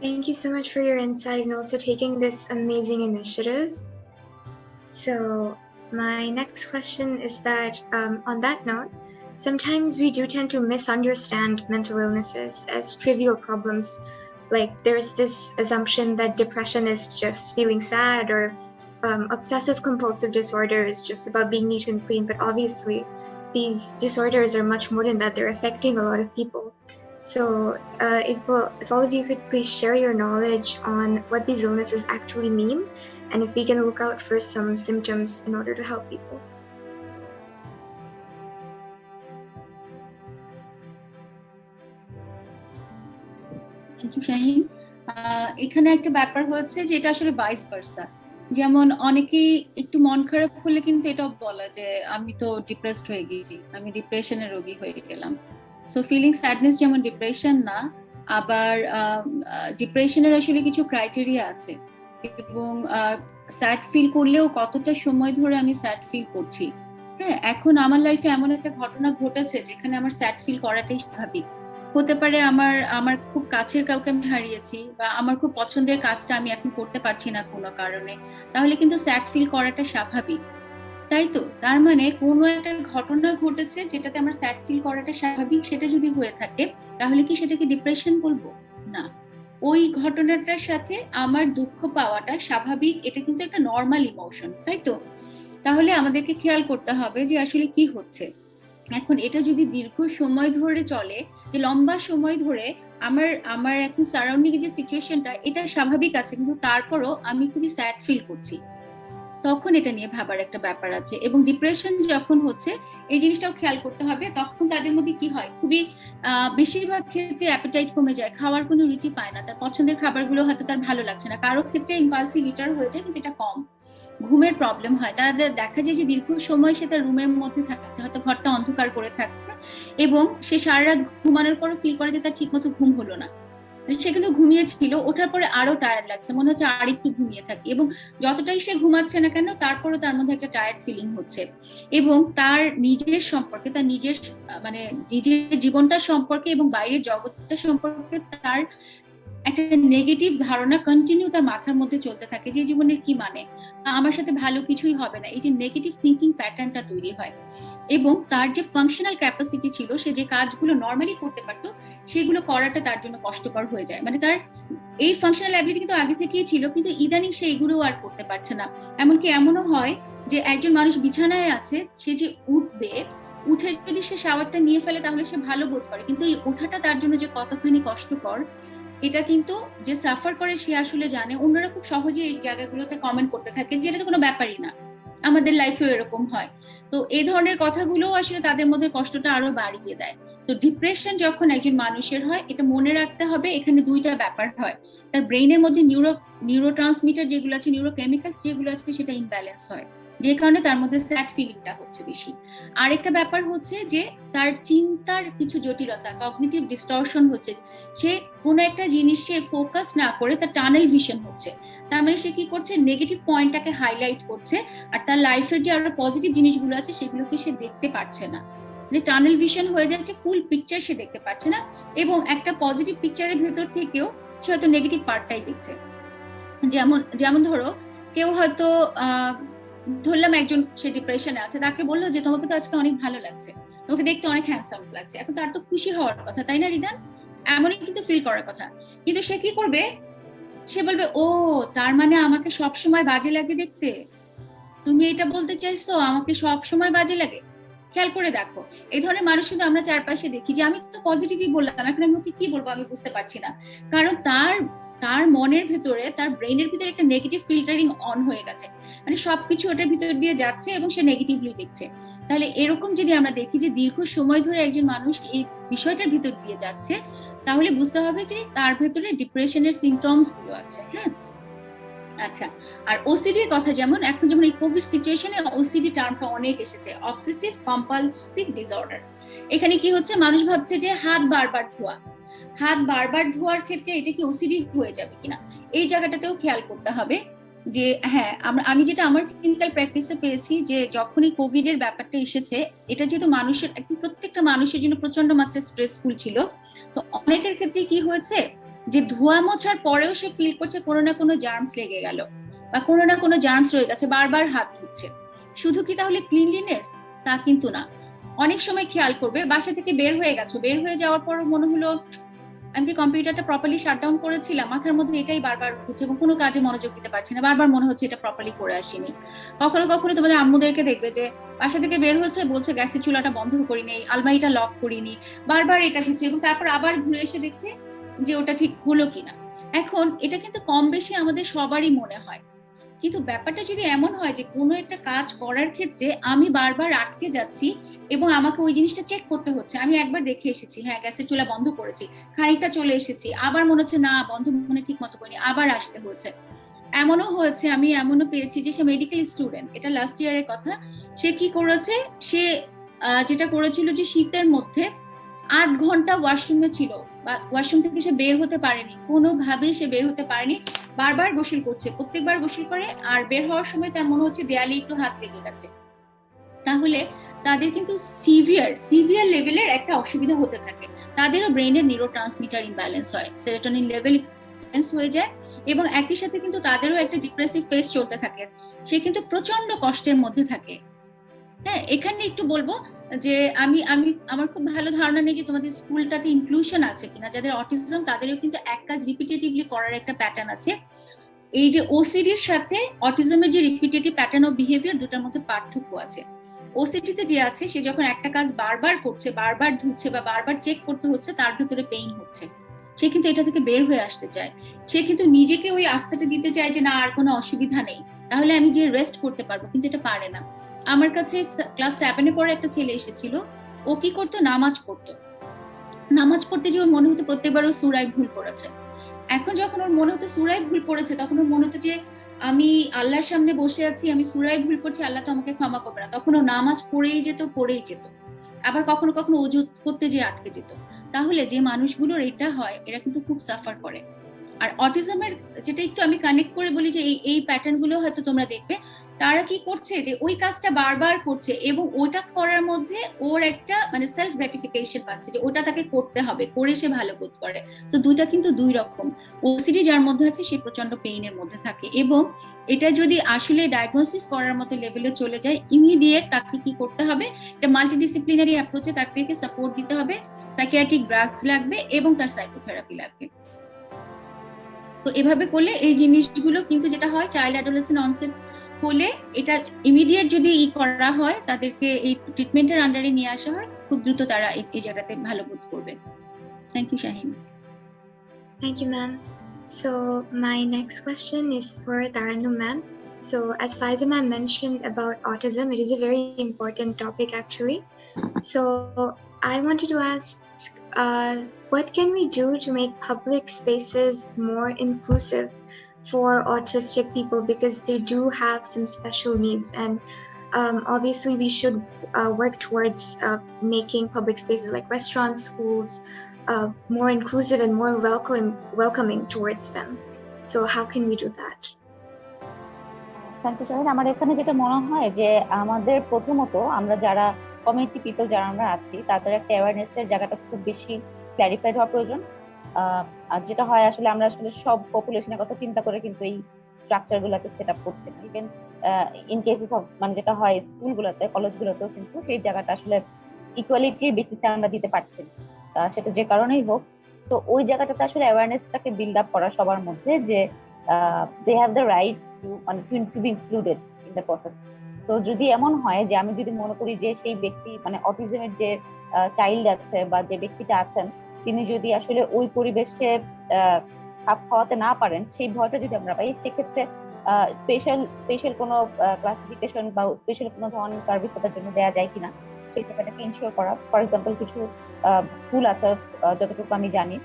Thank you so much for your insight and also taking this amazing initiative. So my next question is that on that note, sometimes we do tend to misunderstand mental illnesses as trivial problems. Like there's this assumption that depression is just feeling sad, or obsessive compulsive disorder is just about being neat and clean. But obviously these disorders are much more than that. They're affecting a lot of people. So if all of you could please share your knowledge on what these illnesses actually mean, and if we can look out for some symptoms in order to help people. Thank you Shahin. এখানে একটা ব্যাপার হচ্ছে যে এটা আসলে vice versa. যেমন অনেকেই একটু মন খারাপ হলে কিন্তু এটাও বলা যে আমি তো ডিপ্রেসড হয়ে গেছি, আমি ডিপ্রেশনের রোগী হয়ে গেলাম। সো ফিলিং স্যাডনেস যেমন ডিপ্রেশন না, আবার ডিপ্রেশনের আসলে কিছু ক্রাইটেরিয়া আছে, এবং স্যাড ফিল করলেও কতটা সময় ধরে আমি স্যাড ফিল করছি। হ্যাঁ, এখন আমার লাইফে এমন একটা ঘটনা ঘটেছে যেখানে আমার স্যাড ফিল করাটাই স্বাভাবিক। হতে পারে আমার খুব কাছের কাউকে আমি হারিয়েছি, বা আমার খুব পছন্দের কাজটা আমি এখন করতে পারছি না কোনো কারণে, তাহলে কিন্তু স্যাড ফিল করাটা স্বাভাবিক, তাই তো? তার মানে কোনো একটা ঘটনা ঘটেছে যেটাতে আমার স্যাড ফিল করাটা স্বাভাবিক, সেটা যদি হয়ে থাকে তাহলে কি সেটাকে ডিপ্রেশন বলবো? না, ওই ঘটনাটার সাথে আমার দুঃখ পাওয়াটা স্বাভাবিক, এটা কিন্তু একটা নর্মাল ইমোশন, তাই তো? তাহলে আমাদেরকে খেয়াল করতে হবে যে আসলে কি হচ্ছে। এখন এটা যদি দীর্ঘ সময় ধরে চলে, যে লম্বা সময় ধরে আমার এখন সারাউন্ডিং যে সিচুয়েশনটা এটা স্বাভাবিক আছে, কিন্তু তারপরও আমি খুবই স্যাড ফিল করছি, তখন এটা নিয়ে ভাবার একটা ব্যাপার আছে। এবং ডিপ্রেশন যখন হচ্ছে এই জিনিসটাও খেয়াল করতে হবে, তখন তাদের মধ্যে কি হয়, খুবই বেশিরভাগ ক্ষেত্রে অ্যাপিটাইট কমে যায়, খাওয়ার কোনো রুচি পায় না, তার পছন্দের খাবারগুলো হয়তো তার ভালো লাগছে না, কারো ক্ষেত্রে ইম্পালসিভ ইটার হয়ে যায়, কিন্তু এটা কম। ঘুমের প্রবলেম হয়, তারা দেখা যায় যে দীর্ঘ সময় সে তার রুমের মধ্যে থাকছে, হয়তো ঘরটা অন্ধকার করে থাকছে, এবং সে সারা রাত ঘুমানোর পর ফিল করে যে তার ঠিক মতো ঘুম হলো না, সে কিন্তু ঘুমিয়েছিল, ওঠার পরে আরো টায়ার্ড লাগছে, মনে হচ্ছে আর একটু ঘুমিয়ে থাকি, এবং যতটাই সে ঘুমাচ্ছে না কেন তারপরও তার মধ্যে একটা টায়ার্ড ফিলিং হচ্ছে, এবং তার নিজের সম্পর্কে, তার নিজের মানে নিজের জীবনটা সম্পর্কে এবং বাইরের জগৎটা সম্পর্কে তার একটা নেগেটিভ ধারণা কন্টিনিউ তার মাথার মধ্যে চলতে থাকে, যে জীবনের কি মানে, আমার সাথে ভালো কিছুই হবে না, এই যে নেগেটিভ থিঙ্কিং প্যাটার্নটা তৈরি হয়। এবং তার যে ফাংশনাল ক্যাপাসিটি ছিল, সে যে কাজগুলো নর্মালি করতে পারতো সেগুলো করাটা তার জন্য কষ্টকর হয়ে যায়। মানে তার এই ফাংশনাল অ্যাবিলিটি কিন্তু আগে থেকেই ছিল, কিন্তু ইদানিং সে এগুলো আর করতে পারছে না। এমনকি এমনও হয় যে একজন মানুষ বিছানায় আছে, সে যে উঠবে, উঠে যদি সে শাওয়ারটা নিয়ে ফেলে তাহলে সে ভালো বোধ করে, কিন্তু এই ওঠাটা তার জন্য যে কতখানি কষ্টকর, এটা কিন্তু যে সাফার করে সে আসলে জানে। অন্যরা খুব সহজে এই জায়গাগুলোতে কমেন্ট করতে থাকে যেটা তো কোনো ব্যাপারই না, আমাদের লাইফেও এরকম হয়। তো এই ধরনের কথাগুলো আসলে তাদের মধ্যে কষ্টটা আরো বাড়িয়ে দেয়। তো ডিপ্রেশন যখন একজন মানুষের হয়, এটা মনে রাখতে হবে, এখানে দুইটা ব্যাপার হয়, তার ব্রেইনের মধ্যে নিউরোট্রান্সমিটার যেগুলো আছে, নিউরোকেমিক্যালস যেগুলো আছে, সেটা ইমব্যালেন্স হয়, যে কারণে তার মধ্যে স্যাড ফিলিংটা হচ্ছে বেশি। আরেকটা ব্যাপার হচ্ছে যে তার চিন্তার কিছু জটিলতা, কগনিটিভ ডিস্টরশন হচ্ছে, সে কোনো একটা জিনিসে ফোকাস না করে তার টানেল ভিশন হচ্ছে, তার মানে সে কি করছে, নেগেটিভ পয়েন্টটাকে হাইলাইট করছে, আর তার লাইফের যে আরো পজিটিভ জিনিসগুলো আছে সেগুলোকে সে দেখতে পারছে না, মানে টানেল ভিশন হয়ে যাচ্ছে, ফুল পিকচার সে দেখতে পাচ্ছে না, এবং একটা পজিটিভ পিকচারের ভেতর থেকেও সে হয়তো নেগেটিভ পার্টটাই দেখছে। যেমন ধরো কেউ হয়তো ধরলাম একজন সে ডিপ্রেশনে আছে, তাকে বললো যে তোমাকে তো আজকে অনেক ভালো লাগছে, তোমাকে দেখতে অনেক হ্যান্ডসাম লাগছে, এখন তার তো খুশি হওয়ার কথা, তাই না রিদান? এমনই কিন্তু ফিল করার কথা, কিন্তু সে কি করবে, সে বলবে ও তার মানে আমাকে সব সময় বাজে লাগে দেখতে, তুমি এটা বলতে চাইছো আমাকে সব সময় বাজে লাগে? খেয়াল করে দেখো, এই ধরনের মানুষ কিন্তু আমরা চারপাশে দেখি, যে আমি তো পজিটিভই বললাম, এখন আমি ওকে কি বলবো আমি বুঝতে পারছি না, কারণ তার মনের ভেতরে, তার ব্রেইনের ভিতরে একটা নেগেটিভ ফিল্টারিং অন হয়ে গেছে, মানে সবকিছু ওটার ভিতর দিয়ে যাচ্ছে এবং সে নেগেটিভলি দেখছে। তাহলে এরকম যদি আমরা দেখি যে দীর্ঘ সময় ধরে একজন মানুষ এই বিষয়টার ভিতর দিয়ে যাচ্ছে, তাহলে বুঝতে হবে যে তার ভেতরে ডিপ্রেশনের সিমটমস গুলো আছে। হ্যাঁ, আচ্ছা, আর ওসিডির কথা, যেমন এখন যেমন এই কোভিড সিচুয়েশনে ওসিডি টার্মটা অনেক এসেছে, অবসেসিভ কম্পালসিভ ডিসঅর্ডার। এখানে কি হচ্ছে, মানুষ ভাবছে যে হাত বারবার ধোয়ার ক্ষেত্রে এটা কি ওসিডি হয়ে যাবে কিনা, এই জায়গাটাতেও খেয়াল করতে হবে। যে হ্যাঁ, আমি যেটা আমার ক্লিনিক্যাল প্র্যাকটিসে পেয়েছি, যে যখনই কোভিড এর ব্যাপারটা এসেছে, এটা যেহেতু মানুষের একদম প্রত্যেকটা মানুষের জন্য প্রচন্ড মাত্রায় স্ট্রেসফুল ছিল, তো অনেকের ক্ষেত্রে কি হয়েছে, যে ধোয়া মোছার পরেও সে ফিল করছে কোনো না কোনো জার্মস লেগে গেল, বা কোনো না কোনো জার্মস রয়ে গেছে, বারবার হাত ধুচ্ছে। শুধু কি তাহলে ক্লিনলিনেস? তা কিন্তু না। অনেক সময় খেয়াল করবে, বাসা থেকে বের হয়ে যাওয়ার পর মনে হলো আমি কি কম্পিউটারটা প্রপারলি শাটডাউন করেছিলাম, মাথার মধ্যে এটাই বারবার হচ্ছে এবং কোনো কাজে মনোযোগ দিতে পারছি না, বারবার মনে হচ্ছে এটা প্রপারলি করে আসিনি। কখনো কখনো তোমাদের আম্মুদেরকে দেখবে যে বাসা থেকে বের হচ্ছে, বলছে গ্যাসের চুলাটা বন্ধ করিনি, আলমারিটা লক করিনি, বারবার এটা হচ্ছে, এবং তারপর আবার ঘুরে এসে দেখছে যে ওটা ঠিক হলো কিনা। এখন এটা কিন্তু কম বেশি আমাদের সবারই মনে হয়, কিন্তু ব্যাপারটা যদি এমন হয় যে কোনো একটা কাজ করার ক্ষেত্রে আমি বারবার আটকে যাচ্ছি এবং আমাকে ওই জিনিসটা চেক করতে হচ্ছে, আমি একবার দেখে এসেছি হ্যাঁ গ্যাসের চুলা বন্ধ করেছি, খানিকটা চলে এসেছি, আবার মনে হচ্ছে না বন্ধ মনে ঠিক মতো করিনি, আবার আসতে হচ্ছে। এমনও হয়েছে, আমি এমনও পেয়েছি যে সে মেডিকেল স্টুডেন্ট, এটা লাস্ট ইয়ারের কথা, সে কি করেছে, সে যেটা করেছিল যে শীতের মধ্যে 8 ঘন্টা ওয়াশরুমে ছিল, বা ওয়াশরুম থেকে সে বের হতে পারেনি, কোনোভাবেই সে বের হতে পারেনি, বারবার গোসল করছে, প্রত্যেকবার গোসল করে আর বের হওয়ার সময় তার মনে হচ্ছে দেয়ালে একটু হাত লেগে গেছে। তাহলে তাদের কিন্তু সিভিয়ার লেভেলের একটা অসুবিধা হতে থাকে, তাদেরও ব্রেনের নিউরোট্রান্সমিটার ইমব্যালেন্স হয়, সেরোটোনিন লেভেল হয়ে যায়, এবং একই সাথে কিন্তু তাদেরও একটা ডিপ্রেসিভ ফেজ চলতে থাকে, সে কিন্তু প্রচন্ড কষ্টের মধ্যে থাকে। হ্যাঁ, এখানে একটু বলবো যে আমি আমি আমার খুব ভালো ধারণা নেই যে তোমাদের স্কুলটাতে ইনক্লুশন আছে কিনা, যাদের অটিজম তাদেরও কিন্তু এক কাজ রিপিটেটিভলি করার একটা প্যাটার্ন আছে। এই যে ওসিডির সাথে অটিজমের যে রিপিটেটিভ প্যাটার্ন অফ বিহেভিয়ার, দুটার মধ্যে পার্থক্য আছে। ওসিডিতে যে আছে সে যখন একটা কাজ বারবার করছে, বারবার ধুচ্ছে বা বারবার চেক করতে হচ্ছে, তার ভেতরে পেইন হচ্ছে, সে কিন্তু এটা থেকে বের হয়ে আসতে চায়, সে কিন্তু নিজেকে ওই আস্থাটা দিতে চায় যে না আর কোনো অসুবিধা নেই, তাহলে আমি যে রেস্ট করতে পারবো, কিন্তু এটা পারে না। আমার কাছে ক্লাস 7-এ পড়ে একটা ছেলে এসেছিল, ও কি করতো, নামাজ পড়তো, নামাজ পড়তে যে ওর মনে হতো প্রত্যেকবার ও সূরায় ভুল পড়েছে। এখন যখন ওর মনে হতো সূরায় ভুল পড়েছে, তখন ওর মনে হতো যে আমি আল্লাহর সামনে বসে আছি, আমি সূরায় ভুল করছি, আল্লাহ তো আমাকে ক্ষমা করবে না, তখন ও নামাজ পড়েই যেত, আবার কখনো কখনো ওযু করতে যেয়ে আটকে যেত। তাহলে যে মানুষগুলোর এটা হয়, এরা কিন্তু খুব সাফার করে। আর অটিজমের যেটা একটু আমি কানেক্ট করে বলি যে এই প্যাটার্ন গুলো হয়তো তোমরা দেখবে, তারা কি করছে যে ওই কাজটা বারবার করছে এবং ওটা করার মধ্যে ওর একটা মানে সেলফ গ্র্যাটিফিকেশন পাচ্ছে, যে ওটা তাকে করতে হবে, করে সে ভালো বোধ করে। তো দুইটা কিন্তু দুই রকম। ওসিডি যার মধ্যে আছে সে প্রচন্ড পেইনের মধ্যে থাকে, এবং এটা যদি আসলে ডায়াগনোসিস করার মতো লেভেলে চলে যায়, ইমিডিয়েট তাকে কি করতে হবে, এটা মাল্টিডিসিপ্লিনারি অ্যাপ্রোচে তাকে সাপোর্ট দিতে হবে, সাইকিয়াট্রিক ড্রাগস লাগবে এবং তার সাইকোথেরাপি লাগবে। তো এভাবে করলে এই জিনিসগুলো কিন্তু যেটা হয়, চাইল্ড অ্যাডোলেসেন্ট অনসেট হলে এটা ইমিডিয়েট যদি করা হয়, তাদেরকে এই ট্রিটমেন্টের আন্ডারে নিয়ে আসা হয়, খুব দ্রুত তারা এই জায়গাতে ভালো বোধ করবে। Thank you Shahin. Thank you, ma'am. So my next question is for Taranum, ma'am. So as Faiza ma'am mentioned about autism, it is a very important topic actually. So I wanted to ask, what can we do to make public spaces more inclusive for autistic people, because they do have some special needs, and obviously we should work towards making public spaces like restaurants, schools, more inclusive and more welcoming towards them. So how can we do that? Thank you Shahin. আমার এখানে যেটা মনে হয় যে আমাদের প্রথমত আমরা যারা কমিউনিটি পিপল যারা আমরা আছি, তাদের একটা অ্যাওয়ারনেসের জায়গাটা খুব বেশি ক্ল্যারিফাইড হওয়া প্রয়োজন। আর যেটা হয় আসলে আমরা আসলে সব পপুলেশনের কথা চিন্তা করে কিন্তু এই স্ট্রাকচার গুলোকে সেট আপ করছি না। ইভেন ইন কেসেস অফ মানে যেটা হয় স্কুলগুলোতে, কলেজগুলোতেও কিন্তু সেই জায়গাটা আসলে ইকুয়ালিটির বেসিসে আমরা দিতে পারছি না, সেটা যে কারণেই হোক। তো ওই জায়গাটাতে আসলে অ্যাওয়ারনেসটাকে বিল্ড আপ করা সবার মধ্যে, যে they have the right to be included in the process. তো যদি এমন হয় যে আমি যদি মনে করি যে সেই ব্যক্তি মানে অটিজমের যে চাইল্ড আছে বা যে ব্যক্তিটা আছেন, তিনি যদি আসলে ওই পরিবেশে খাপ খাওয়াতে না পারেন, সেই ভয়টা যদি আমরা পাই, সেক্ষেত্রে স্পেশাল কোনো ক্লাসিফিকেশন বা স্পেশাল কোনো ধরনের সার্ভিস তাদের জন্য দেওয়া যায় কিনা সেই ব্যাপারটাকে ইনশিওর করা। ফর এক্সাম্পল কিছু স্কুল আছে যতটুকু আমি জানি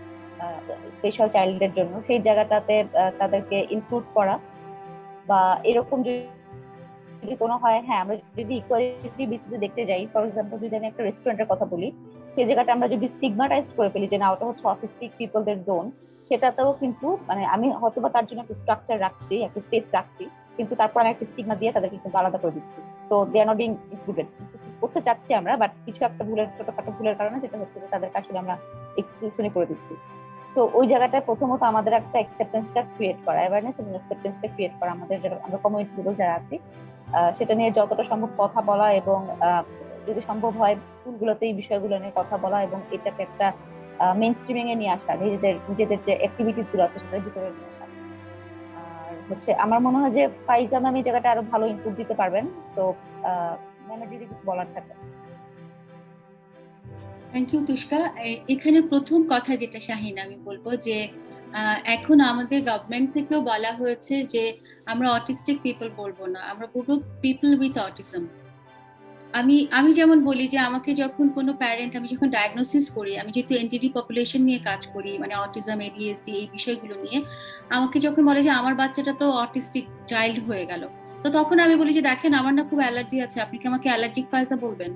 স্পেশাল চাইল্ডদের জন্য, সেই জায়গাটাতে তাদেরকে ইনক্লুড করা, বা এরকম যদি কোনো হয়, হ্যাঁ আমরা যদি ইকুয়ালিটি বেসিসে দেখতে যাই, ফর এক্সাম্পল যদি আমি একটা রেস্টুরেন্টের কথা বলি, সেই জায়গাটা আমরা যদি স্টিগমাটাইজ করে ফেলি যে না ওটা হচ্ছে অটিস্টিক পিপলদের জোন, সেটাতেও কিন্তু মানে আমি হয়তো বা তার জন্য একটা স্ট্রাকচার রাখছি, একটা স্পেস রাখছি, কিন্তু তারপর আমি একটা স্টিগমা দিয়ে তাদেরকে কিন্তু আলাদা করে দিচ্ছি। তো দে আর নট বিং ইনক্লুডেড। করতে চাচ্ছি আমরা, বাট কিছু একটা ছোটখাটো ভুলের কারণে যেটা হচ্ছে যে তাদেরকে আসলে আমরা এক্সক্লুশনই করে দিচ্ছি। তো ওই জায়গাটায় প্রথমত আমাদের একটা অ্যাকসেপ্টেন্সটা ক্রিয়েট করা, অ্যাওয়ারনেস এবং অ্যাকসেপ্টেন্সটা ক্রিয়েট করা, আমাদের আমরা কমিউনিটি গুলো যারা আছি সেটা নিয়ে যতটা সম্ভব কথা বলা, এবং যদি সম্ভব হয় স্কুলগুলোতে এই বিষয়গুলো নিয়ে কথা বলা, এবং এটাকে একটা মেইন স্ট্রিমিং এ নিয়ে আসা, নিজেদের যে অ্যাক্টিভিটিস গুলো আছে সেটার ভিতরে নিয়ে আসা। আর হচ্ছে আমার মনে হয় যে ফাইজা ম্যাম এই জায়গাটা আরো ভালো ইনপুট দিতে পারবেন। তো ম্যাম ম্যামের যদি কিছু বলার থাকে। থ্যাংক ইউ তুষ্কা। এখানে প্রথম কথা যেটা শাহিন আমি বলবো যে এখন আমাদের গভর্নমেন্ট থেকেও বলা হয়েছে যে আমরা অটিস্টিক পিপল বলবো না, আমরা বলবো পিপল উইথ অটিজম। আমি যেমন বলি যে আমাকে যখন কোনো প্যারেন্ট, আমি যখন ডায়াগনোসিস করি, আমি যেহেতু এনটিডি পপুলেশন নিয়ে কাজ করি, মানে অটিজম, এডিএসডি এই বিষয়গুলো নিয়ে, আমাকে যখন বলে যে আমার বাচ্চাটা তো অটিস্টিক চাইল্ড হয়ে গেল, তো তখন আমি বলি যে দেখেন আমার না খুব অ্যালার্জি আছে, আপনি কি আমাকে অ্যালার্জিক ফাইজা বলবেন?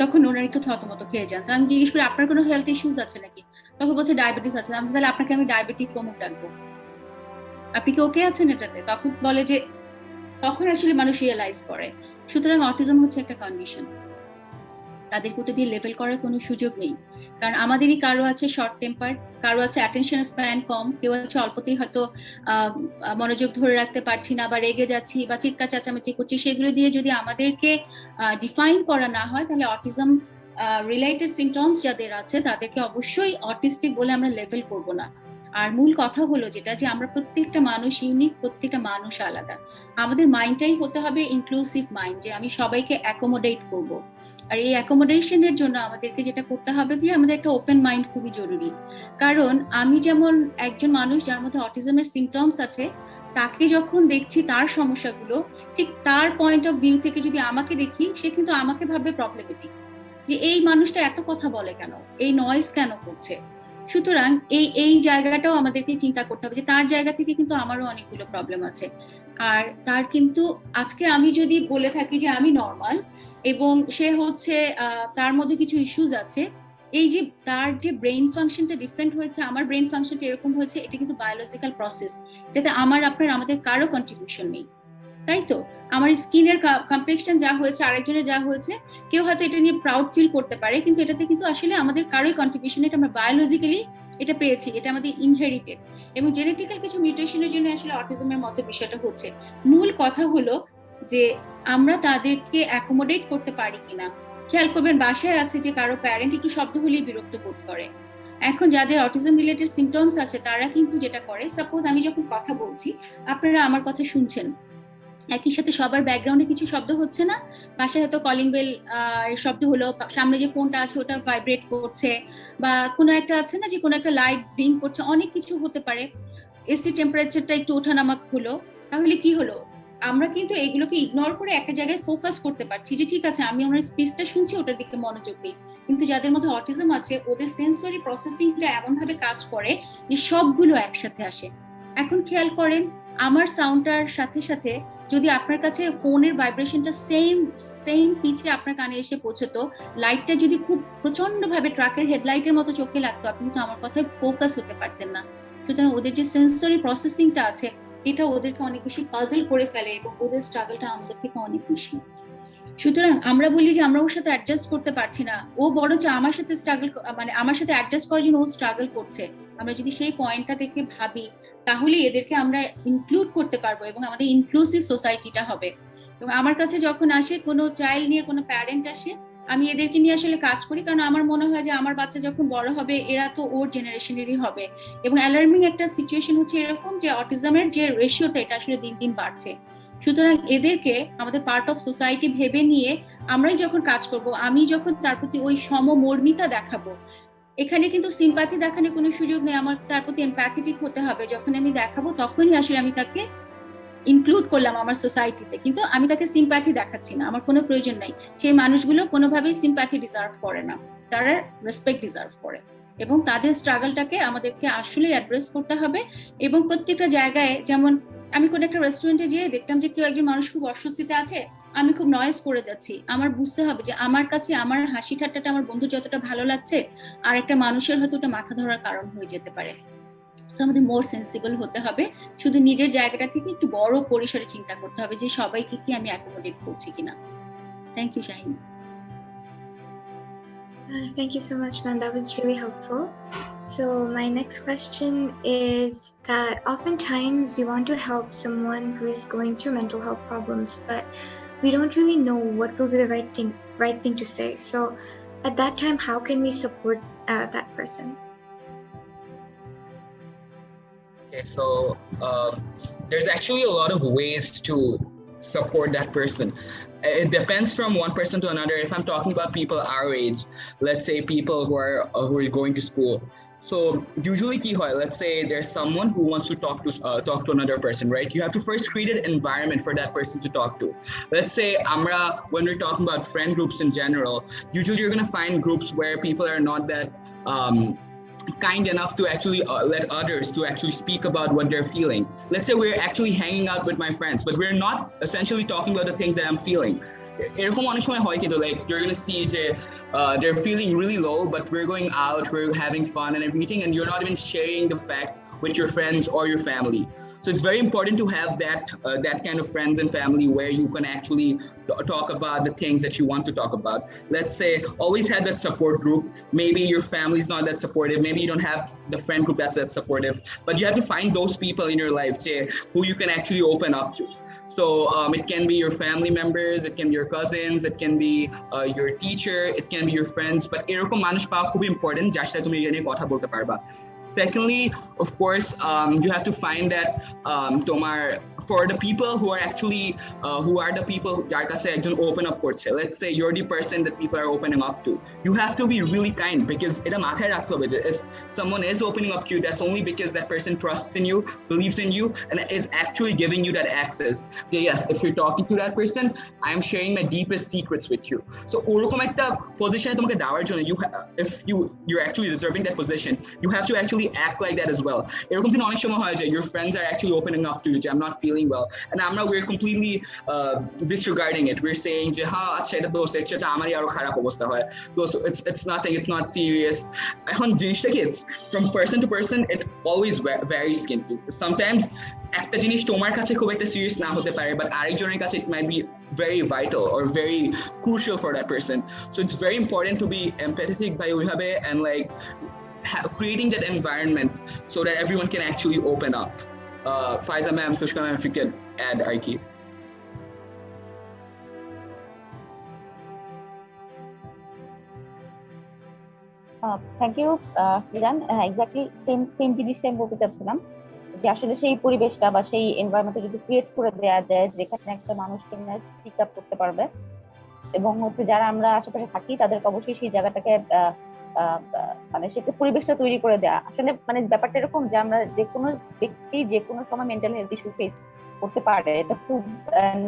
তখন ওনার একটু থতমত খেয়ে যান। তো আমি জিজ্ঞেস করি আপনার কোনো হেলথ ইস্যুস আছে নাকি? তখন বলছে ডায়াবেটিস আছে। আমি তাহলে আপনাকে আমি ডায়াবেটিক অমুক ডাকবো, আপনি কি ওকে আছেন এটাতে? তখন বলে যে, তখন আসলে মানুষ রিয়েলাইজ করে। সুতরাং অটিজম হচ্ছে একটা কন্ডিশন, তাদের কোটা দিয়ে লেভেল করার কোনো সুযোগ নেই। কারণ আমাদেরই কারো আছে শর্ট টেম্পার, কারো আছে অ্যাটেনশন স্প্যান কম, কেউ আছে অল্পতেই হয়তো মনোযোগ ধরে রাখতে পারছি না, বা রেগে যাচ্ছি বা চিৎকার চেঁচামেচি করছি, সেগুলো দিয়ে যদি আমাদেরকে ডিফাইন করা না হয়, তাহলে অটিজম রিলেটেড সিমটমস যাদের আছে তাদেরকে অবশ্যই অটিস্টিক বলে আমরা লেভেল করব না। আর মূল কথা হলো যেটা, যে আমরা প্রত্যেকটা মানুষ ইউনিক, প্রত্যেকটা মানুষ আলাদা। আমাদের মাইন্ডটাই হতে হবে ইনক্লুসিভ মাইন্ড, যে আমি সবাইকে অ্যাকোমোডেট করব। আর এই অ্যাকোমোডেশনের জন্য আমাদেরকে যেটা করতে হবে, যে আমাদের একটা ওপেন মাইন্ড খুবই জরুরি। কারণ আমি যেমন একজন মানুষ যার মধ্যে অটিজমের সিমটমস আছে, তাকে যখন দেখছি তার সমস্যাগুলো, ঠিক তার পয়েন্ট অফ ভিউ থেকে যদি আমাকে দেখি, সে কিন্তু আমাকে ভাববে প্রবলেমেটিক, যে এই মানুষটা এত কথা বলে কেন, এই নয়েজ কেন করছে। সুতরাং এই জায়গাটাও আমাদেরকে চিন্তা করতে হবে যে তার জায়গা থেকে কিন্তু আমারও অনেকগুলো প্রবলেম আছে। আর তার কিন্তু আজকে আমি যদি বলে থাকি যে আমি নর্মাল, এবং সে হচ্ছে তার মধ্যে কিছু ইস্যুস আছে, এই যে তার যে ব্রেইন ফাংশনটা ডিফারেন্ট হয়েছে, আমার ব্রেইন ফাংশনটা এরকম হয়েছে, এটা কিন্তু বায়োলজিক্যাল প্রসেস, এটাতে আমাদের কারো কন্ট্রিবিউশন নেই, তাই তো? আমার স্কিনের কমপ্লেক্সন যা হয়েছে, আরেকজনের যা হয়েছে, কেউ হয়তো এটা নিয়ে প্রাউড ফিল করতে পারে, কিন্তু এটাতে কিন্তু আসলে আমাদের কারোই কন্ট্রিবিউশন, এটা আমরা বায়োলজিক্যালি এটা পেয়েছি, এটা আমাদের ইনহেরিটেড, এবং জেনেটিক্যাল কিছু মিউটেশনের জন্য আসলে অটিজমের মতো বিষয়টা হচ্ছে। মূল কথা হলো যে আমরা তাদেরকে অ্যাকোমোডেট করতে পারি কিনা। খেয়াল করবেন, বাসায় আছে যে কারো প্যারেন্ট একটু শব্দ হলেই বিরক্ত বোধ করে, এখন যাদের অটিজম রিলেটেড সিমটমস আছে তারা কিন্তু যেটা করে, সাপোজ আমি যখন কথা বলছি, আপনারা আমার কথা শুনছেন, একই সাথে সবার ব্যাকগ্রাউন্ডে কিছু শব্দ হচ্ছে না, বাসায় হয়তো কলিং বেল শব্দ হলো, সামনে যে ফোনটা আছে ওটা ভাইব্রেট করছে, বা কোনো একটা আছে না যে কোনো একটা লাইট ব্লিঙ্ক করছে, অনেক কিছু হতে পারে, এসি টেম্পারেচারটা একটু ওঠানামা হলো, তাহলে কি হলো? আমরা কিন্তু এগুলোকে ইগনোর করে একটা জায়গায় ফোকাস করতে পারছি, যে ঠিক আছে আমি আমার স্পিচটা শুনছি, ওটার দিকে মনোযোগ দিই। কিন্তু যাদের মধ্যে অটিজম আছে, ওদের সেন্সরি প্রসেসিংটা এমন ভাবে কাজ করে যে সবগুলো একসাথে আসে। এখন খেয়াল করেন, আমার সাউন্ডটার সাথে সাথে যদি আপনার কাছে ফোনের ভাইব্রেশনটা সেম পিচে আপনার কানে এসে পৌঁছতো, লাইটটা যদি খুব প্রচন্ড ভাবে ট্রাকের হেডলাইটের মতো চোখে লাগতো, আপনি কিন্তু আমার কথায় ফোকাস হতে পারতেন না। সুতরাং ওদের যে সেন্সরি প্রসেসিংটা আছে, এটা ওদেরকে অনেক বেশি পাজল করে ফেলে, এবং ওদের স্ট্রাগলটা আমাদের থেকে অনেক বেশি। সুতরাং আমরা বলি যে আমরা ওর সাথে অ্যাডজাস্ট করতে পারছি না, ও বরঞ্চ আমার সাথে স্ট্রাগল, মানে আমার সাথে অ্যাডজাস্ট করার জন্য ও স্ট্রাগল করছে। আমরা যদি সেই পয়েন্টটা দেখে ভাবি, তাহলে এদেরকে আমরা ইনক্লুড করতে পারবো, এবং আমাদের ইনক্লুসিভ সোসাইটিটা হবে। এবং আমার কাছে যখন আসে কোনো চাইল্ড নিয়ে, কোনো প্যারেন্ট আসে, আমি এদেরকে নিয়ে আসলে কাজ করি, কারণ আমার মনে হয় যে আমার বাচ্চা যখন বড় হবে, এরা তো ওর জেনারেশনেরই হবে। এবং অ্যালার্মিং একটা সিচুয়েশন হচ্ছে এরকম, যে অটিজমের যে রেশিওটা, এটা আসলে দিন দিন বাড়ছে। সুতরাং এদেরকে আমাদের পার্ট অফ সোসাইটি ভেবে নিয়ে আমরাই যখন কাজ করব, আমি যখন তার প্রতি ওই সমমর্মিতা দেখাবো, এখানে কিন্তু সিম্প্যাথি দেখানোর কোনো সুযোগ নেই, আমার তার প্রতি এমপ্যাথেটিক হতে হবে। যখন আমি দেখাবো, তখনই আসলে আমি তাকে ইনক্লুড করলাম আমার সোসাইটিতে, কিন্তু আমি তাকে সিম্প্যাথি দেখাচ্ছি না, আমার কোনো প্রয়োজন নাই। সেই মানুষগুলো কোনোভাবেই সিম্প্যাথি ডিজার্ভ করে না, তারা রেসপেক্ট ডিজার্ভ করে, এবং তাদের স্ট্রাগলটাকে আমাদেরকে আসলে অ্যাড্রেস করতে হবে। এবং প্রত্যেকটা জায়গায়, যেমন আমি কোনো একটা রেস্টুরেন্টে যেয়ে দেখলাম যে কেউ একজন মানুষ খুব অস্বস্তিতে আছে, আমি খুব নয়েজ করে যাচ্ছি, আমার বুঝতে হবে যে আমার কাছে আমার হাসি ঠাট্টাটা আমার বন্ধু যতটা ভালো লাগছে, আর একটা মানুষের হয়তো ওটা মাথা ধরার কারণ হয়ে যেতে পারে। সো আমাদের মোর সেন্সিবল হতে হবে, শুধু নিজের জায়গাটা থেকে একটু বড় পরিসরে চিন্তা করতে হবে যে সবাইকে কি আমি অ্যাকোমোডেট করছি কিনা। Thank you Shahin. Thank you so much, ma'am. That was really helpful. So my next question is that oftentimes we want to help someone who is going through mental health problems, but we don't really know what will be the right thing to say. So at that time, how can we support that person? Okay, so there's actually a lot of ways to support that person. It depends from one person to another. If I'm talking about people our age, let's say people who are going to school. So usually key hoy, let's say there's someone who wants to talk to another person, right? You have to first create an environment for that person to talk to. Let's say Amra, when we're talking about friend groups in general, usually you're gonna find groups where people are not that kind enough to actually let others to actually speak about what they're feeling. Let's say we're actually hanging out with my friends, but we're not essentially talking about the things that I'm feeling. এরকম অনেক সময় হয় কিন্তু like you're gonna see যে they're feeling really low, but we're going out, we're having fun and everything, and you're not even sharing the fact with your friends or your family. So it's very important to have that kind of friends and family where you can actually talk about the things that you want to talk about. Let's say always have that support group. Maybe your family's not that supportive. Maybe you don't have the friend group that's that supportive, but you have to find those people in your life who you can actually open up to. So it can be your family members, it can be your cousins, it can be your teacher, it can be your friends. But এরকম মানুষ পাওয়া খুব important যার সাথে তুমি এটা নিয়ে কথা বলতে পারবা। Secondly, of course, you have to find that for the people who are actually the people যার কাছে একজন open up করছে. Let's say you're the person that people are opening up to. You have to be really kind, because এটা মাথায় রাখতে হবে যে if someone is opening up to you, that's only because that person trusts in you, believes in you, and is actually giving you that access. So yes, if you're talking to that person, I am sharing my deepest secrets with you. So ওরকম একটা পজিশনে তোমাকে দেওয়ার জন্য if you're actually deserving that position, you have to actually act like that as well. এরকম দিন অনেক সময় হয় যে your friends are actually opening up to you যে I'm not feeling well, and we're completely disregarding it. We're saying যে হ্যাঁ আচ্ছা এটা দোষ, এটা আমারই আরো খারাপ অবস্থা হয়, তো it's nothing, it's not serious. এখন জিনিসটা কি from person to person it always varies কিন্তু sometimes একটা জিনিস তোমার কাছে খুব একটা সিরিয়াস না হতে পারে, but আরেকজনের কাছে it might be very vital or very crucial for that person. So it's very important to be empathetic by ওইভাবে and like creating that environment so that everyone can actually open up. Faiza ma'am, Tushka ma'am, if you could add Aiki. Thank you Ridan. Exactly same জিনিসটা আমি বলতে চাচ্ছিলাম যে আসলে সেই পরিবেশটা বা সেই এনভায়রনমেন্টটা যদি ক্রিয়েট করে দেওয়া যায় যেখানে একটা মানুষকে পিক আপ করতে পারবে, এবং হচ্ছে যারা আমরা আশেপাশে থাকি তাদেরকে অবশ্যই সেই জায়গাটাকে মানে সেটা পরিবেশটা তৈরি করে দেওয়া। আসলে মানে ব্যাপারটা এরকম যে আমরা যে কোনো ব্যক্তি যে কোনো সময় মেন্টাল হেলথ ইস্যু ফেস করতে পারে, এটা খুব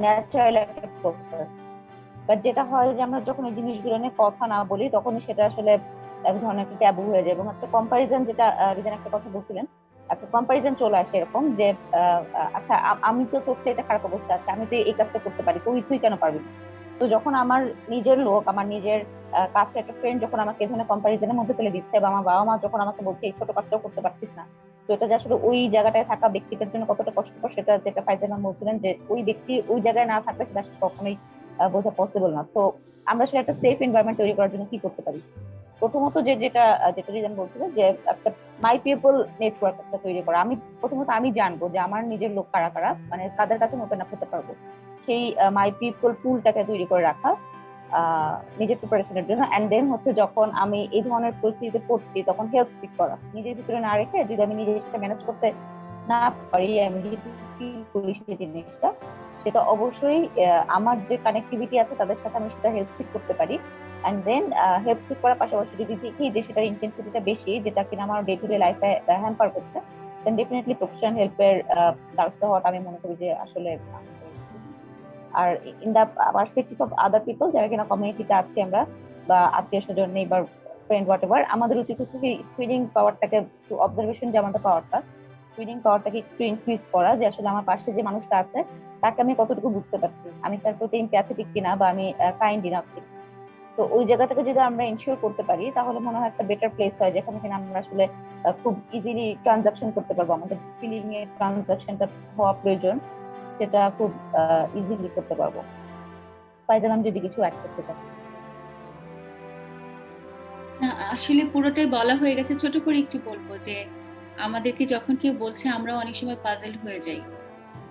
ন্যাচারাল একটা প্রসেস। বাট যেটা হয় যে আমরা যখন এই জিনিসগুলো নিয়ে কথা না বলি তখনই সেটা আসলে এক ধরনের একটা ট্যাবু হয়ে যায়, এবং একটা কম্পারিজন, যেটা রিজন একটা কথা বলছিলেন, একটা কম্পারিজন চলে আসে এরকম যে আচ্ছা আমি তো তোর এটা খারাপ অবস্থা আছে, আমি তো এই কাজটা করতে পারি, তুই কেন পারবি? তো যখন আমার নিজের লোক, আমার নিজের কাছে একটা ফ্রেন্ড যখন আমাকে এই ধরনের কম্পারিজনের মধ্যে ফেলে দিচ্ছে, বা আমার বাবা মা যখন আমাকে বলছে এই ছোট কাজটাও করতে পারছিস না, তো এটা যে আসলে ওই জায়গাটায় থাকা ব্যক্তিটার জন্য কতটা কষ্টকর, সেটা যেটা ফাইজা ম্যাম বলছিলেন যে ওই ব্যক্তি ওই জায়গায় না থাকলে সেটা কখনোই বোঝা পসিবল না। তো আমরা সেটা একটা সেফ এনভায়রনমেন্ট তৈরি করার জন্য কি করতে পারি? প্রথমত যেটা রিজন বলছিল যে একটা মাই পিপল নেটওয়ার্ক একটা তৈরি করা। আমি জানবো যে আমার নিজের লোক কারা কারা, মানে কাদের কাছে ওপেন আপ হতে পারবো, সেই মাই পিপল পুলটাকে তৈরি করে রাখা নিজের প্রিপারেশনের জন্য। এন্ড দেন হচ্ছে যখন আমি এই ধরনের পরিস্থিতিতে পড়ছি তখন হেল্প সিক করা, নিজের ভিতরে না রেখে যদি আমি নিজের সাথে ম্যানেজ করতে না পারি, আমি যদি ফিল করি সেই জিনিসটা, সেটা অবশ্যই আমার যে কানেক্টিভিটি আছে তাদের সাথে আমি সেটা হেল্প সিক করতে পারি। এন্ড দেন হেল্প সিক করার পাশাপাশি যদি দেখি যে সেটার ইন্টেন্সিটিটা বেশি, যেটা কিনা আমার ডে টু ডে লাইফে হ্যাম্পার করছে, দেন ডেফিনেটলি প্রফেশনাল হেল্পের দ্বারস্থ হওয়াটা আমি মনে করি যে আসলে। আর in the perspective of other people, যারা কিনা কমিউনিটিতে আছি আমরা, বা আত্মীয় স্বজন, নেইবার, ফ্রেন্ড, হোয়াট এভার, আমাদের উচিত হচ্ছে স্ক্রিনিং পাওয়ারটাকে, অবজারভেশন যে আমাদের পাওয়ারটা, স্ক্রিনিং পাওয়ারটাকে একটু ইনক্রিজ করা, যে আসলে আমার পাশে যে মানুষটা আছে তাকে আমি কতটুকু বুঝতে পারছি, আমি তার প্রতি এমপ্যাথেটিক কিনা, বা আমি কাইন্ড ইনাফ কিনা। তো ওই জায়গাটাকে যদি আমরা এনশিওর করতে পারি তাহলে মনে হয় একটা বেটার প্লেস হয়, যেখানে কিনা আমরা আসলে খুব ইজিলি ট্রানজাকশন করতে পারবো, আমাদের ফিলিং এর ট্রানজাকশনটা হওয়া প্রয়োজন সেটা খুব ইজিলি করতে পারবো। ফাইজালাম যদি কিছু অ্যাড করতে পারি। না, আসলে পুরোটাই বলা হয়ে গেছে। ছোট করে একটু বলবো যে আমাদেরকে যখন কেউ বলছে আমরা অনেক সময় পাজল হয়ে যাই,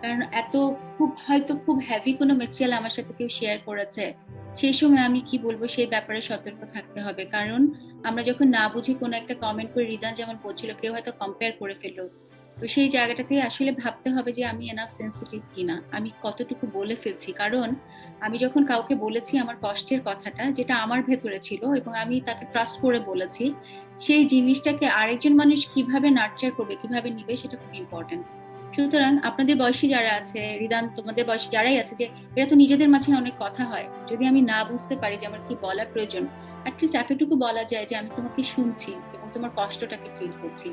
কারণ হয়তো খুব হেভি কোনো মেটেরিয়াল আমার সাথে কেউ শেয়ার করেছে, সেই সময় আমি কি বলবো সেই ব্যাপারে সতর্ক থাকতে হবে। কারণ আমরা যখন না বুঝি কোনো একটা কমেন্ট করে, রিদান যেমন বলছিল, কেউ হয়তো কম্পেয়ার করে ফেললো, তো সেই জায়গাটাতে আসলে ভাবতে হবে যে আমি এনাফ সেন্সিটিভ কিনা, আমি কতটুকু বলে ফেলছি। কারণ আমি যখন কাউকে বলেছি আমার কষ্টের কথাটা, যেটা আমার ভেতরে ছিল এবং আমি তাকে ট্রাস্ট করে বলেছি, সেই জিনিসটাকে আরেকজন মানুষ কিভাবে নার্চার করবে, কিভাবে নিবে, সেটা খুব ইম্পর্টেন্ট। সুতরাং আপনাদের বয়সী যারা আছে, রিদান তোমাদের বয়সী যারাই আছে, যে এরা তো নিজেদের মাঝে অনেক কথা হয়, যদি আমি না বুঝতে পারি যে আমার কি বলা প্রয়োজন, অ্যাটলিস্ট এতটুকু বলা যায় যে আমি তোমাকে শুনছি এবং তোমার কষ্টটাকে ফিল করছি।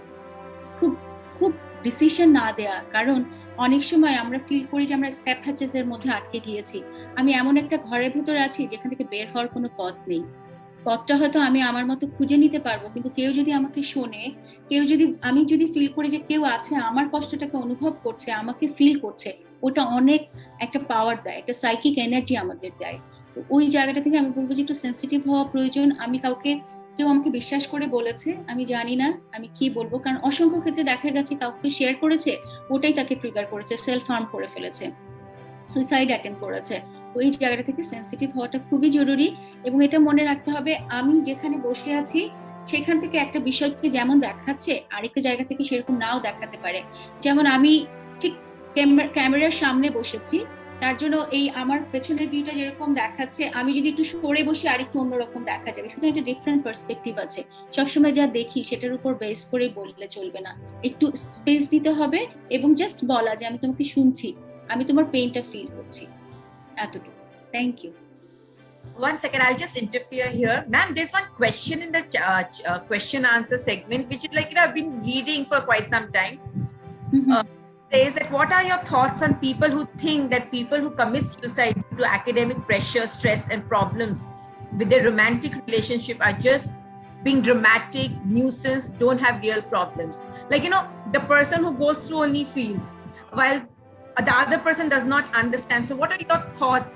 খুব খুব ডিসিশন না দেয়া, কারণ অনেক সময় আমরা ফিল করি যে আমরা স্ক্যাপ হ্যাচেস এর মধ্যে আটকে গিয়েছি, আমি এমন একটা ঘরের ভেতরে আছি যেখান থেকে বের হওয়ার কোনো পথ নেই। পথটা হয়তো আমি আমার মতো খুঁজে নিতে পারবো, কিন্তু কেউ যদি আমাকে শোনে, আমি যদি ফিল করি যে কেউ আছে আমার কষ্টটাকে অনুভব করছে, আমাকে ফিল করছে, ওটা অনেক একটা পাওয়ার দেয়, একটা সাইকিক এনার্জি আমাদের দেয়। তো ওই জায়গাটা থেকে আমি বলবো যে একটু সেন্সিটিভ হওয়া প্রয়োজন। কেউ আমাকে বিশ্বাস করে বলেছে, আমি জানি না আমি কি বলবো, কারণ অসংখ্য ক্ষেত্রে দেখা গেছে কাউকে শেয়ার করেছে, ওটাই তাকে ট্রিগার করেছে, সেলফ হার্ম করে ফেলেছে, সুইসাইড অ্যাটেম্প করেছে। তো এই জায়গাটা থেকে সেন্সিটিভ হওয়াটা খুবই জরুরি। এবং এটা মনে রাখতে হবে, আমি যেখানে বসে আছি সেখান থেকে একটা বিষয়কে যেমন দেখাচ্ছে, আরেকটা জায়গা থেকে সেরকম নাও দেখাতে পারে। যেমন আমি ঠিক ক্যামেরার সামনে বসেছি, তার জন্য এই আমার পেছনের ভিউটা যেরকম দেখাচ্ছে, আমি যদি একটু সরে বসি আরেকটু অন্যরকম দেখা যাবে। সুতরাং একটা ডিফারেন্ট পার্সপেক্টিভ আছে। সবসময় যা দেখি সেটার উপর বেস করে বললে চলবে না, একটু স্পেস দিতে হবে এবং জাস্ট বলা যে আমি তোমাকে শুনছি, আমি তোমার পেইনটা ফিল করছি, এতটুকু। Thank you. One second, I'll just interfere here. Ma'am, there's one question in the question answer segment, which is like, I've been reading for quite some time. Says that, what are your thoughts on people who think that people who commit suicide due to academic pressure, stress, and problems with their romantic relationship are just being dramatic, nuisance, don't have real problems? Like, the person who goes through only feels, while the other person does not understand. So what are your thoughts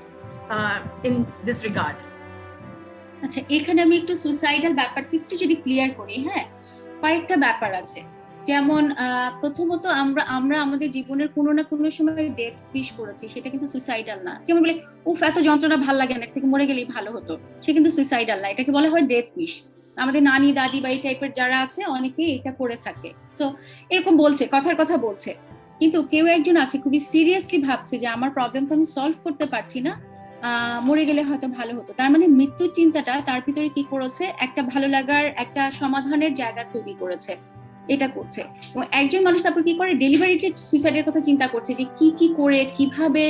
in this regard? আচ্ছা, এখানে আমি একটু suicidal ব্যাপারটা একটু যদি clear করি, হ্যাঁ, কয়েকটা ব্যাপার আছে। যেমন প্রথমত আমরা আমাদের জীবনের কোনো না কোনো সময় ডেথ উইশ করেছি, সেটা কিন্তু সুইসাইডাল না। যেমন বলে, উফ এত যন্ত্রণা ভাল লাগে না, এর থেকে মরে গেলেই ভালো হতো, সে কিন্তু সুইসাইডাল না, এটাকে বলা হয় ডেথ উইশ। আমাদের নানি দাদি বা এই টাইপের যারা আছে অনেকেই এটা করে থাকে। তো এরকম বলছে, কথার কথা বলছে, কিন্তু কেউ একজন আছে খুবই সিরিয়াসলি ভাবছে যে আমার প্রবলেম তো আমি সলভ করতে পারছি না, মরে গেলে হয়তো ভালো হতো। তার মানে মৃত্যুর চিন্তাটা তার ভিতরে কি করেছে, একটা ভালো লাগার একটা সমাধানের জায়গা তৈরি করেছে, এটা করছে। এবং একজন মানুষ তারপর কি করে, ডেলিভারিটলি সুইসাইডের কথা চিন্তা করছে যে কি করে কিভাবে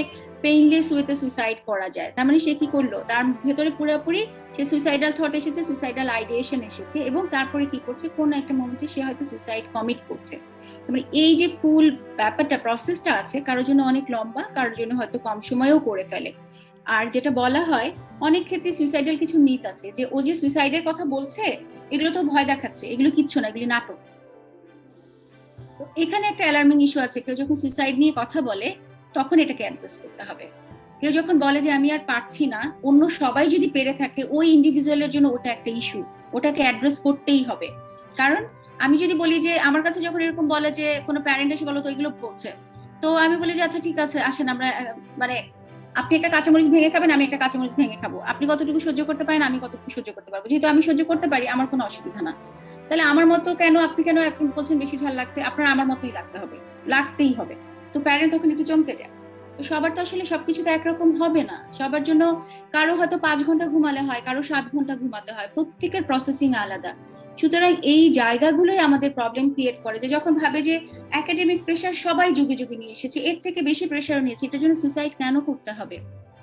পেইনলেস ওয়েতে সুইসাইড করা যায়। তার মানে সে কি করলো, তার ভেতরে পুরোপুরি সে সুইসাইডাল থট এসেছে, সুইসাইডাল আইডিয়েশন এসেছে, এবং তারপরে কি করছে, কোন একটা মোমেন্টে সে হয়তো সুইসাইড কমিট করছে। মানে এই যে ফুল ব্যাপারটা, প্রসেসটা আছে, কারোর জন্য অনেক লম্বা, কারোর জন্য হয়তো কম সময়েও করে ফেলে। আর যেটা বলা হয়, অনেক ক্ষেত্রে সুইসাইডাল কিছু মিথ আছে, যে ও যে সুইসাইডের কথা বলছে এগুলো তো ভয় দেখাচ্ছে, এগুলো কিচ্ছু না, এগুলি নাটক। এখানে একটা অ্যালার্মিং ইস্যু আছে। কেউ যখন সুইসাইড নিয়ে কথা বলে তখন এটাকে অ্যাড্রেস করতে হবে। কেউ যখন বলে যে আমি আর পারছি না, অন্য সবাই যদি পেরে থাকে, ওই ইন্ডিভিজুয়ালের জন্য ওটা একটা ইস্যু, ওটাকে অ্যাড্রেস করতেই হবে। কারণ আমি যদি বলি যে আমার কাছে যখন এরকম বলে যে কোনো প্যারেন্ট এসে বলো তো এগুলো বলছে, তো আমি বলি যে আচ্ছা ঠিক আছে, আসেন আমরা মানে আপনি একটা কাঁচামরিচ ভেঙে খাবেন, আমি একটা কাঁচামরিচ ভেঙে খাবো, আপনি কতটুকু সহ্য করতে পারেন, আমি কতটুকু সহ্য করতে পারবো। যেহেতু আমি সহ্য করতে পারি, আমার কোনো অসুবিধা না। তাহলে আমার মতো কেন, আপনি কেন এখন বলছেন বেশি ঝাল লাগছে, আপনার আমার মতোই লাগতেই হবে। তো প্যারেন্ট তখন একটু চমকে যায়। তো সবার তো আসলে সবকিছু তো একরকম হবে না, সবার জন্য কারো হয়তো 5 ঘন্টা ঘুমালে হয়, কারো 7 ঘন্টা ঘুমাতে হয়, প্রত্যেকের প্রসেসিং আলাদা। সুতরাং এই জায়গাগুলোই আমাদের প্রবলেম ক্রিয়েট করে, যে যখন ভাবে যে একাডেমিক প্রেশার সবাই যুগে যুগে নিয়ে এসেছে, এর থেকে বেশি প্রেশার নিয়েছে, এটার জন্য সুইসাইড কেন করতে হবে?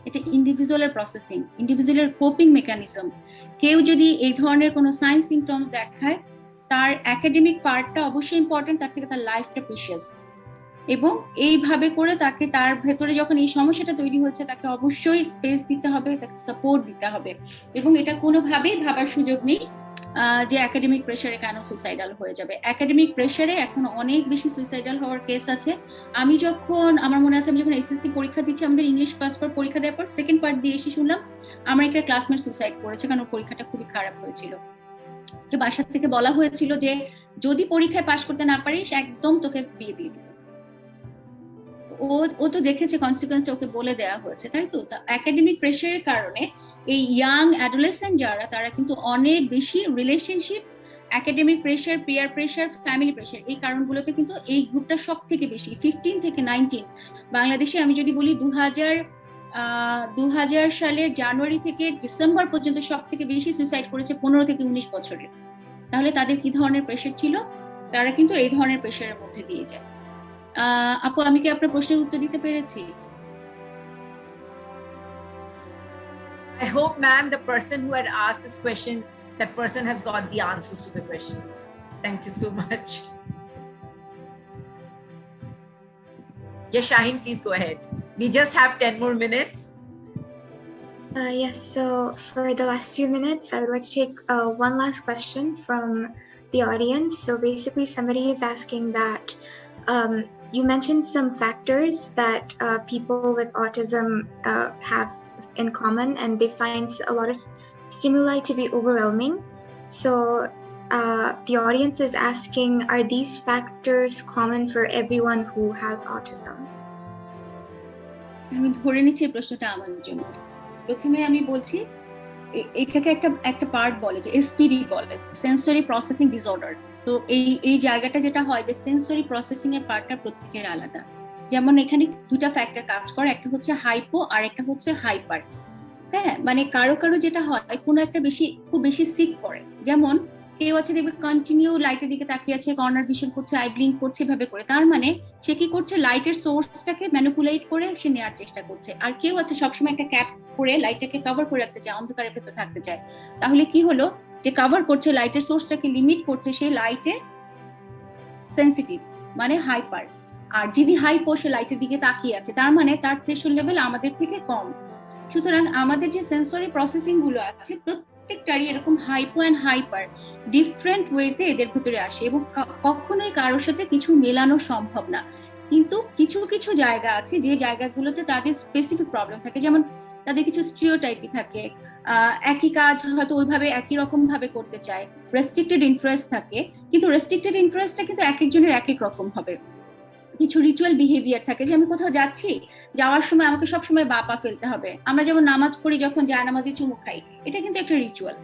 এটা ইন্ডিভিজুয়ালের প্রসেসিং, ইন্ডিভিজুয়ালের কোপিং মেকানিজম। কেউ যদি এই ধরনের কোনো সাইন সিমটমস দেখায়, তার একাডেমিক পার্টটা অবশ্যই ইম্পর্টেন্ট, তার থেকে তার লাইফটা প্রিশিয়াস। এবং এইভাবে করে তাকে, তার ভেতরে যখন এই সমস্যাটা তৈরি হচ্ছে, তাকে অবশ্যই স্পেস দিতে হবে, তাকে সাপোর্ট দিতে হবে। এবং এটা কোনোভাবেই ভাবার সুযোগ নেই যে একাডেমিক প্রেশারে কেন সুইসাইডাল হয়ে যাবে। একাডেমিক প্রেশারে এখন অনেক বেশি সুইসাইডাল হওয়ার কেস আছে। আমি যখন, আমার মনে আছে, আমি যখন এসএসসি পরীক্ষা দিচ্ছি, আমাদের ইংলিশ ফার্স্ট পার্ট পরীক্ষা দেওয়ার পর সেকেন্ড পার্ট দিয়ে এসে শুনলাম আমার একটা ক্লাসমেট সুইসাইড করেছে, কারণ পরীক্ষাটা খুবই খারাপ হয়েছিল। তো বাসা থেকে বলা হয়েছিল যে যদি পরীক্ষায় পাশ করতে না পারিস, একদম তোকে বিয়ে দিয়ে দিবে। ও তো দেখেছে কনসিকুয়েন্সটা, ওকে বলে দেওয়া হয়েছে, তাই তো। একাডেমিক প্রেশারের কারণে এই ইয়াং অ্যাডোলেসেন্ট যারা, তারা কিন্তু অনেক বেশি relationship academic pressure, peer pressure, family pressure, এই কারণগুলোতে কিন্তু এই গ্রুপটা সব থেকে বেশি 15 থেকে 19। বাংলাদেশে আমি যদি বলি 2000 সালের জানুয়ারি থেকে ডিসেম্বর পর্যন্ত সব থেকে বেশি সুইসাইড করেছে 15 থেকে 19 বছরের। তাহলে তাদের কি ধরনের প্রেশার ছিল? তারা কিন্তু এই ধরনের প্রেশারের মধ্যে দিয়ে যায়। আপু, আমি কি আপনার প্রশ্নের উত্তর দিতে পেরেছি? I hope, ma'am, the person who had asked this question, that person has got the answers to the questions. Thank you so much. Yes, Shaheen, please go ahead. We just have 10 more minutes. Yes, so for the last few minutes, I would like to take one last question from the audience. So basically, somebody is asking that you mentioned some factors that people with autism have in common, and they find a lot of stimuli to be overwhelming. So the audience is asking, are these factors common for everyone who has autism? আমি ধরে নিচ্ছি এই প্রশ্নটা আমার জন্য। প্রথমে আমি বলছি এটাকে একটা পার্ট বলে যে এসপিডি বলে, সেন্সরি প্রসেসিং ডিসঅর্ডার। তো এই জায়গাটা যেটা হয় যে সেন্সরি প্রসেসিং এর পার্টটা প্রত্যেকের আলাদা। যেমন এখানে দুটা ফ্যাক্টর কাজ করে, একটা হচ্ছে হাইপো আর একটা হচ্ছে হাইপার। হ্যাঁ, মানে কারো যেটা হয় কোনো একটা খুব বেশি সিক করে, যেমন কেউ আছে দেখবে কন্টিনিউ লাইটের দিকে তাকিয়ে আছে, কর্নার ভিশন করছে, আই ব্লিঙ্ক করছে, এভাবে করে। তার মানে সে কি করছে, লাইটের সোর্সটাকে ম্যানিপুলেট করে সে নেওয়ার চেষ্টা করছে। আর কেউ আছে সবসময় একটা ক্যাপ করে লাইটটাকে কভার করে রাখতে চায়, অন্ধকারের ভেতর থাকতে চায়। তাহলে কি হলো, যে কভার করছে লাইটের সোর্সটাকে লিমিট করছে, সে লাইটে সেন্সিটিভ মানে হাইপার। আর যিনি হাইপো সে লাইটের দিকে তাকিয়ে আছে, তার মানে তার থ্রেশহোল্ড লেভেল আমাদের থেকে কম। সুতরাং আমাদের যে সেন্সরি প্রসেসিং গুলো আছে প্রত্যেকটারই এরকম হাইপো এন্ড হাইপার ডিফারেন্ট ওয়েতে এদের ভিতরে আসে, এবং কখনোই কারোর সাথে কিছু মেলানো সম্ভব না। কিন্তু কিছু জায়গা আছে যে জায়গাগুলোতে তাদের স্পেসিফিক প্রবলেম থাকে, যেমন তাদের কিছু স্টিরিওটাইপই থাকে, একই কাজ হয়তো ওইভাবে একই রকম ভাবে করতে চায়, রেস্ট্রিক্টেড ইন্টারেস্ট থাকে, কিন্তু রেস্ট্রিক্টেড ইন্টারেস্টটা কিন্তু এক একজনের এক এক রকম হবে। কিছু রিচুয়াল বিহেভিয়ার থাকে, যে আমি কোথাও যাচ্ছি, যাওয়ার সময় আমাকে সবসময় বা পা ফেলতে হবে। আমরা যেমন নামাজ পড়ি, যখন জায়নামাজে চুমু খাই, এটা কিন্তু একটা রিচুয়াল।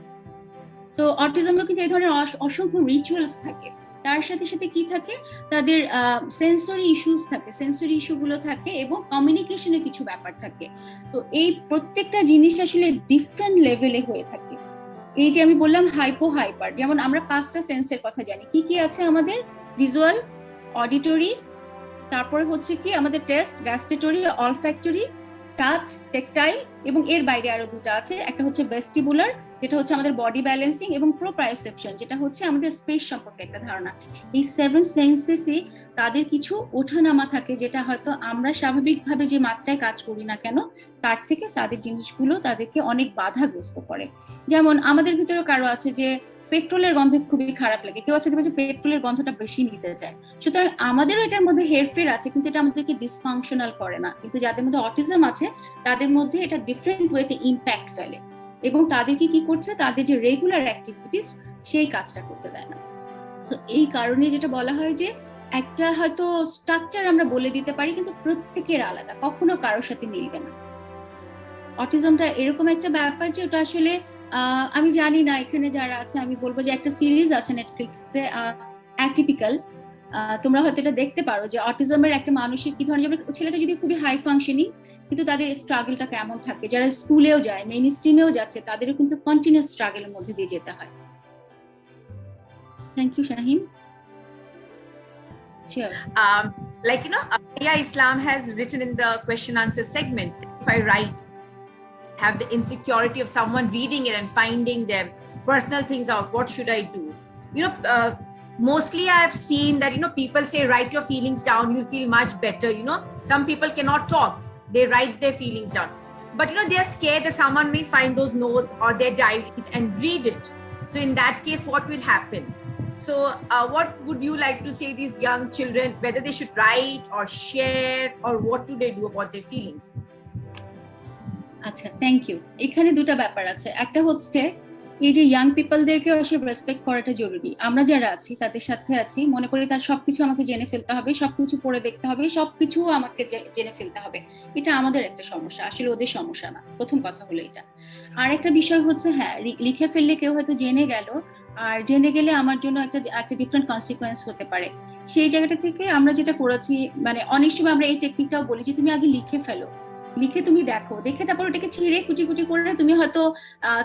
তো অটিজমেও কিন্তু এই ধরনের অসংখ্য রিচুয়ালস থাকে। তার সাথে সাথে কি থাকে, তাদের সেন্সরি ইস্যুস থাকে, সেন্সরি ইস্যুগুলো থাকে, এবং কমিউনিকেশনে কিছু ব্যাপার থাকে। তো এই প্রত্যেকটা জিনিস আসলে ডিফারেন্ট লেভেলে হয়ে থাকে। এই যে আমি বললাম হাইপো হাইপার, যেমন আমরা 5টা সেন্সের কথা জানি, কি আছে আমাদের, ভিজুয়াল, অডিটরি, তারপরে হচ্ছে কি আমাদের টেস্ট, গ্যাস্টেটরি, অলফ্যাক্টরি, টাচ, টেকটাইল, এবং এর বাইরে আরো দুটো আছে, একটা হচ্ছে ভেস্টিবুলার, যেটা হচ্ছে আমাদের বডি ব্যালেন্সিং, এবং প্রোপ্রায়োসেপশন, যেটা হচ্ছে আমাদের স্পেস সম্পর্কে একটা ধারণা। এই 7 সেন্সেসই তাদের কিছু ওঠানামা থাকে, যেটা হয়তো আমরা স্বাভাবিকভাবে যে মাত্রায় কাজ করি না কেন, তার থেকে তাদের জিনিসগুলো তাদেরকে অনেক বাধাগ্রস্ত করে। যেমন আমাদের ভিতরে কারো আছে যে পেট্রোলের গন্ধ খুবই খারাপ লাগে, কেউ আছে যে পেট্রোলের গন্ধটা বেশি নিতে চায়। সুতরাং আমাদেরও এটার মধ্যে হেরফের আছে, কিন্তু এটা আমাদেরকে ডিসফাংশনাল করে না। কিন্তু যাদের মধ্যে অটিজম আছে তাদের মধ্যে এটা ডিফারেন্ট ওয়েতে ইম্প্যাক্ট ফেলে, এবং তাদেরকে কি করছে, তাদের যে রেগুলার অ্যাক্টিভিটিস সেই কাজটা করতে দেয় না। তো এই কারণে যেটা বলা হয় যে একটা হয়তো স্ট্রাকচার আমরা বলে দিতে পারি, কিন্তু প্রত্যেকের আলাদা, কখনো কারোর সাথে মিলবে না। অটিজমটা এরকম একটা ব্যাপার যে ওটা আসলে আমি জানি না এখানে যারা আছে, আমি বলবো যে একটা সিরিজ আছে নেটফ্লিক্সে, অ্যাটিপিক্যাল, তোমরা হয়তো এটা দেখতে পারো, যে অটিজমের একটা মানুষের কি ধরনের, ছেলেটা যদি খুবই হাই ফাংশনিং, কিন্তু তাদের স্ট্রাগলটা কেমন থাকে, যারা স্কুলেও যায়, মেইন স্ট্রিমেও যাচ্ছে, তাদেরও কিন্তু কন্টিনিউয়াস স্ট্রাগলের মধ্যে দিয়ে যেতে হয়। Thank you Shahin. Like Aya Islam has written in the question answer segment, if I write, have the insecurity of someone reading it and finding them personal things out, what should I do? Mostly I have seen that people say write your feelings down, you'll feel much better. Some people cannot talk, they write their feelings down, but they are scared that someone may find those notes or their diaries and read it. So in that case, what will happen? So what would you like to say these young children, whether they should write or share, or what do they do about their feelings? আচ্ছা, thank you. এখানে দুটো ব্যাপার আছে, একটা হচ্ছে এই যে young পিপলদেরকেও আসলে রেসপেক্ট করাটা জরুরি। আমরা যারা আছি তাদের সাথে আছি, মনে করি তার সবকিছু আমাকে জেনে ফেলতে হবে, সবকিছু পড়ে দেখতে হবে, সবকিছু আমাকে জেনে ফেলতে হবে। এটা আমাদের একটা সমস্যা, আসলে ওদের সমস্যা না। প্রথম কথা হলো এটা। আর একটা বিষয় হচ্ছে, হ্যাঁ, লিখে ফেললে কেউ হয়তো জেনে গেল, আর জেনে গেলে আমার জন্য একটা ডিফারেন্ট কনসিকুয়েন্স হতে পারে। সেই জায়গাটা থেকে আমরা যেটা করেছি, মানে অনেক সময় আমরা এই টেকনিকটাও বলি যে তুমি আগে লিখে ফেলো, লিখে তুমি দেখো, দেখে তারপর ওটাকে ছিঁড়ে কুচি কুচি করে তুমি হয়তো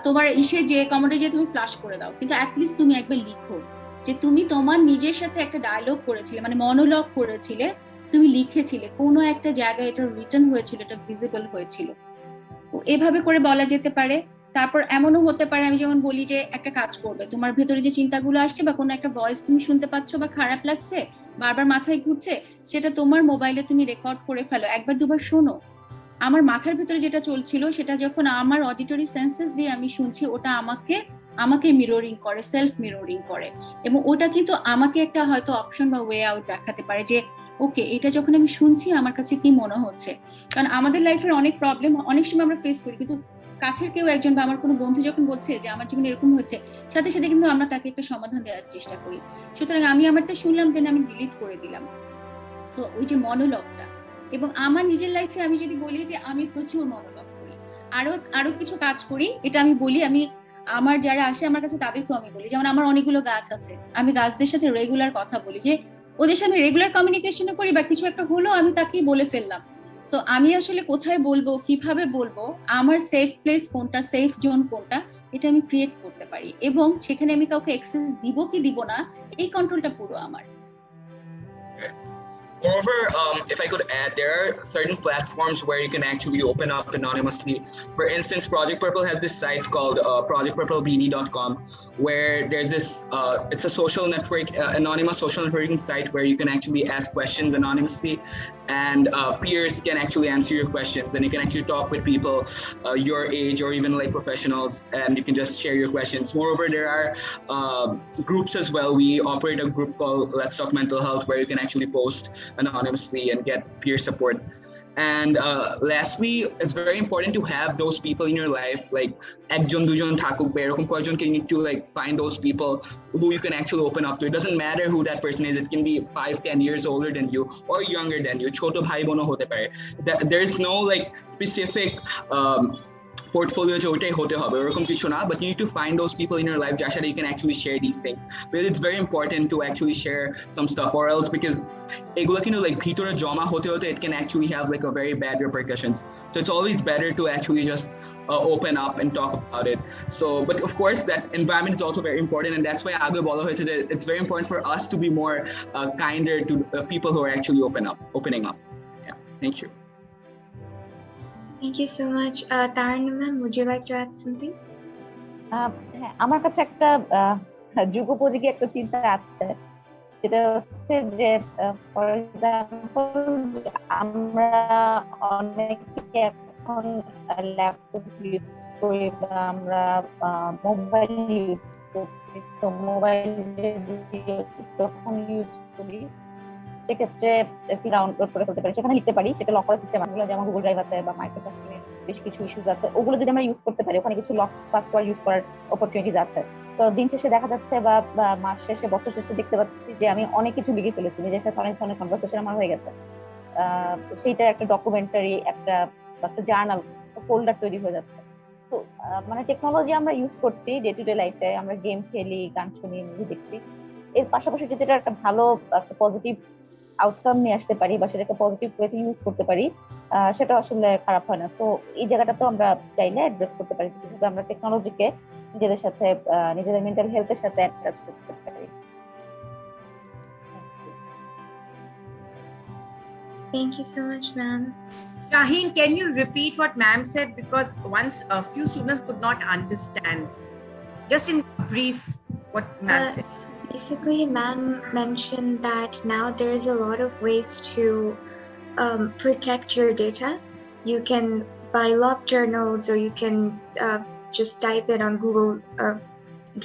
তোমার যে কমেন্টে যে তুমি ফ্লাশ করে দাও, কিন্তু অ্যাটলিস্ট তুমি একবার লিখো যে তুমি তোমার নিজের সাথে একটা ডায়লগ করেছিলে, মানে মনোলগ করেছিলে, তুমি লিখেছিলে, কোনো একটা জায়গায় এটা রিটার্ন হয়েছিল, এটা ভিজিবল হয়েছিল। এভাবে করে বলা যেতে পারে। তারপর এমনও হতে পারে, আমি যেমন বলি যে একটা কাজ করবে, তোমার ভেতরে যে চিন্তাগুলো আসছে বা কোনো একটা ভয়েস তুমি শুনতে পাচ্ছ বা খারাপ লাগছে, বারবার মাথায় ঘুরছে, সেটা তোমার মোবাইলে তুমি রেকর্ড করে ফেলো, একবার দুবার শোনো। আমার মাথার ভিতরে যেটা চলছিল সেটা যখন আমার অডিটরি সেন্সেস দিয়ে আমি শুনছি, ওটা আমাকে মিররিং করে, সেলফ মিররিং করে, এবং ওটা কিন্তু আমাকে একটা হয়তো অপশন বা ওয়ে আউট দেখাতে পারে যে ওকে, এটা যখন আমি শুনছি আমার কাছে কি মনে হচ্ছে। কারণ আমাদের লাইফের অনেক প্রবলেম অনেক সময় আমরা ফেস করি, কিন্তু কাছের কেউ একজন বা আমার কোনো বন্ধু যখন বলছে যে আমার জীবনে এরকম হয়েছে, সাথে সাথে কিন্তু আমরা তাকে একটা সমাধান দেওয়ার চেষ্টা করি। সুতরাং আমি আমারটা শুনলাম, দেন আমি ডিলিট করে দিলাম। তো ওই যে মনোলগটা, এবং আমার নিজের লাইফে আমি যদি বলি যে আমি প্রচুর মনোলগ করি, আরো কিছু কাজ করি, এটা আমি বলি, আমি আমার যারা আসে আমার কাছে তাদেরকেও আমি বলি, যেমন আমার অনেকগুলো গাছ আছে, আমি গাছদের সাথে রেগুলার কথা বলি, যে ওদের সাথে রেগুলার কমিউনিকেশনও করি, বা কিছু একটা হলো আমি তাকেই বলে ফেললাম। তো আমি আসলে কোথায় বলবো, কিভাবে বলবো, আমার সেফ প্লেস কোনটা, সেফ জোন কোনটা, এটা আমি ক্রিয়েট করতে পারি, এবং সেখানে আমি কাউকে অ্যাক্সেস দিব কি দিব না, এই কন্ট্রোলটা পুরো আমার। Moreover, if I could add, there are certain platforms where you can actually open up anonymously. For instance, Project Purple has this site called projectpurplebeanie.com, where there's this, it's a social network, anonymous social networking site where you can actually ask questions anonymously, and peers can actually answer your questions, and you can actually talk with people your age or even like professionals, and you can just share your questions. Moreover, there are groups as well. We operate a group called Let's Talk Mental Health, where you can actually post anonymously and get peer support. And lastly, it's very important to have those people in your life, like ekjon dujon thakuk ba erokom koyjon, you need to like find those people who you can actually open up to. It doesn't matter who that person is. It can be 5-10 years older than you or younger than you. Choto bhai bono hote pare. There's no like specific portfolio যে ওটাই হতে হবে ওরকম কিছু না, but you need to find those people in your life যার সাথে you can actually share these things, because it's very important to actually share some stuff, or else because এগুলো কিন্তু like ভিতরে জমা হতে হতে it can actually have like a very bad repercussions. So it's always better to actually just open up and talk about it. So but of course that environment is also very important, and that's why আগে বলা হয়েছে যে it's very important for us to be more kinder to people who are actually opening up. Yeah, thank you. Thank you so much. Tarana ma'am, would you like to add something? আমার কাছে একটা যুগোপযোগী একটা চিন্তা আছে, যেটা হচ্ছে যে for example আমরা অনেকে এখন ল্যাপটপ ইউজ করি বা আমরা মোবাইল ইউজ করছি, তো মোবাইল যখন ইউজ করি সেক্ষেত্রে ডাউনলোড করে ফেলতে পারি, সেখানে লিখতে পারি, সেটা লক করার সিস্টেম আছে, যেমন গুগল ড্রাইভ আছে বা মাইক্রোসফটে বেশ কিছু ইস্যুস আছে, ওগুলো যদি আমরা ইউজ করতে পারি, ওখানে কিছু লক পাসওয়ার্ড ইউজ করার অপরচুনিটিজ আছে। তো দিন শেষে দেখা যাচ্ছে বা মাস শেষে বছর শেষে দেখতে পাচ্ছি যে আমি অনেক কিছু লিখে ফেলেছি, নিজের সাথে অনেক ধরনের কনভারসেশন আমার হয়ে গেছে, সেইটার একটা ডকুমেন্টারি, একটা জার্নাল, ফোল্ডার তৈরি হয়ে যাচ্ছে। তো মানে টেকনোলজি আমরা ইউজ করছি ডে টু ডে লাইফে, আমরা গেম খেলি, গান শুনি, মুভি দেখছি, এর পাশাপাশি যদি এটা একটা ভালো একটা পজিটিভ আউটকাম নিয়ে আসতে পারি বা সেটাকে পজিটিভ ওয়েতে ইউজ করতে পারি, সেটা আসলে খারাপ হয় না। তো এই জায়গাটা তো আমরা চাইলে অ্যাড্রেস করতে পারি, কিভাবে আমরা টেকনোলজিকে নিজেদের সাথে, নিজেদের মেন্টাল হেলথের সাথে অ্যাটাচ করতে পারি। Thank you so much, ma'am. Shaheen, can you repeat what ma'am said, because once a few students could not understand, just in brief what ma'am said. Basically, ma'am mentioned that now there is a lot of ways to protect your data. You can buy locked journals, or you can just type it on Google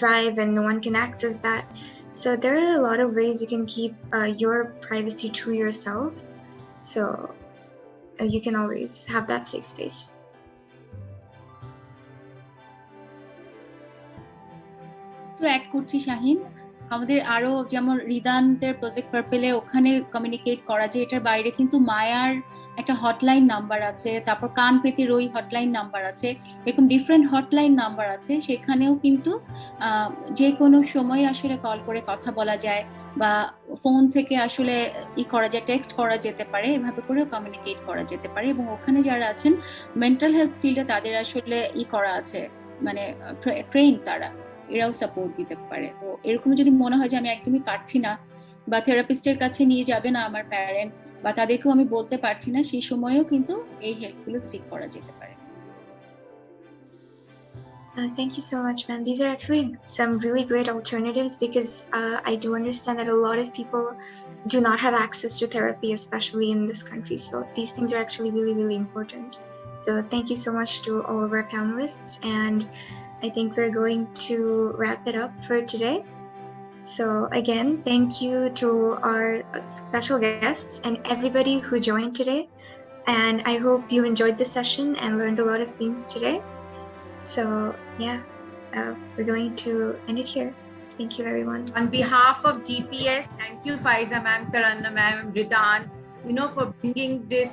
Drive and no one can access that. So there are a lot of ways you can keep your privacy to yourself. So you can always have that safe space. একটু add করছি শাহিন, আমাদের আরো যেমন রিদানদের project পার্পেলে ওখানে communicate করা যায়, এটার বাইরে কিন্তু মায়ার একটা হটলাইন নাম্বার আছে, তারপর কান পেতির ওই হটলাইন নাম্বার আছে, এরকম ডিফারেন্ট হটলাইন নাম্বার আছে, সেখানেও কিন্তু যে কোনো সময় আসলে কল করে কথা বলা যায় বা ফোন থেকে আসলে করা যায়, টেক্সট করা যেতে পারে, এভাবে করেও কমিউনিকেট করা যেতে পারে। এবং ওখানে যারা আছেন মেন্টাল হেলথ ফিল্ডে তাদের আসলে করা আছে, মানে ট্রেন, তারা এরাও সাপোর্ট দিতে পারে। তো এরকম যদি মনে হয় যে আমি একদমই পারছি না বা থেরাপিস্টের কাছে নিয়ে যাবে না আমার প্যারেন্ট, বা তাদেরকেও আমি বলতে পারছি না, সেই সময়েও কিন্তু এই হেল্পগুলো সিক করা যেতে পারে। Thank you so much, ma'am. These are actually some really great alternatives because I do understand that a lot of people do not have access to therapy, especially in this country. So these things are actually really, really important. So thank you so much to all of our panelists. And I think we're going to wrap it up for today. So again, thank you to our special guests and everybody who joined today. And I hope you enjoyed the session and learned a lot of things today. So yeah, we're going to end it here. Thank you, everyone. On behalf of GPS, thank you, Faiza ma'am, Taranna ma'am, Ridan, for bringing this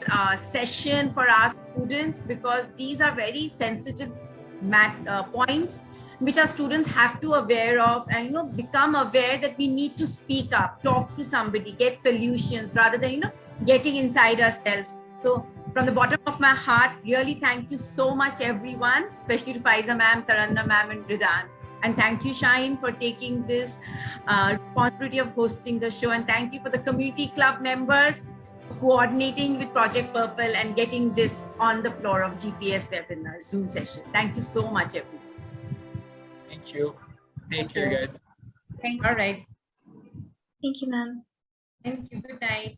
session for our students, because these are very sensitive points which our students have to aware of, and become aware that we need to speak up, talk to somebody, get solutions rather than getting inside ourselves. So from the bottom of my heart, really thank you so much, everyone, especially to Faiza ma'am, Taranna ma'am, and Ridan. And thank you, Shaheen, for taking this responsibility of hosting the show. And thank you for the community club members coordinating with Project Purple and getting this on the floor of GPS webinar Zoom session. Thank you so much, everyone. Thank you. Take care, guys. All right. Thank you, ma'am. Thank you. Good night.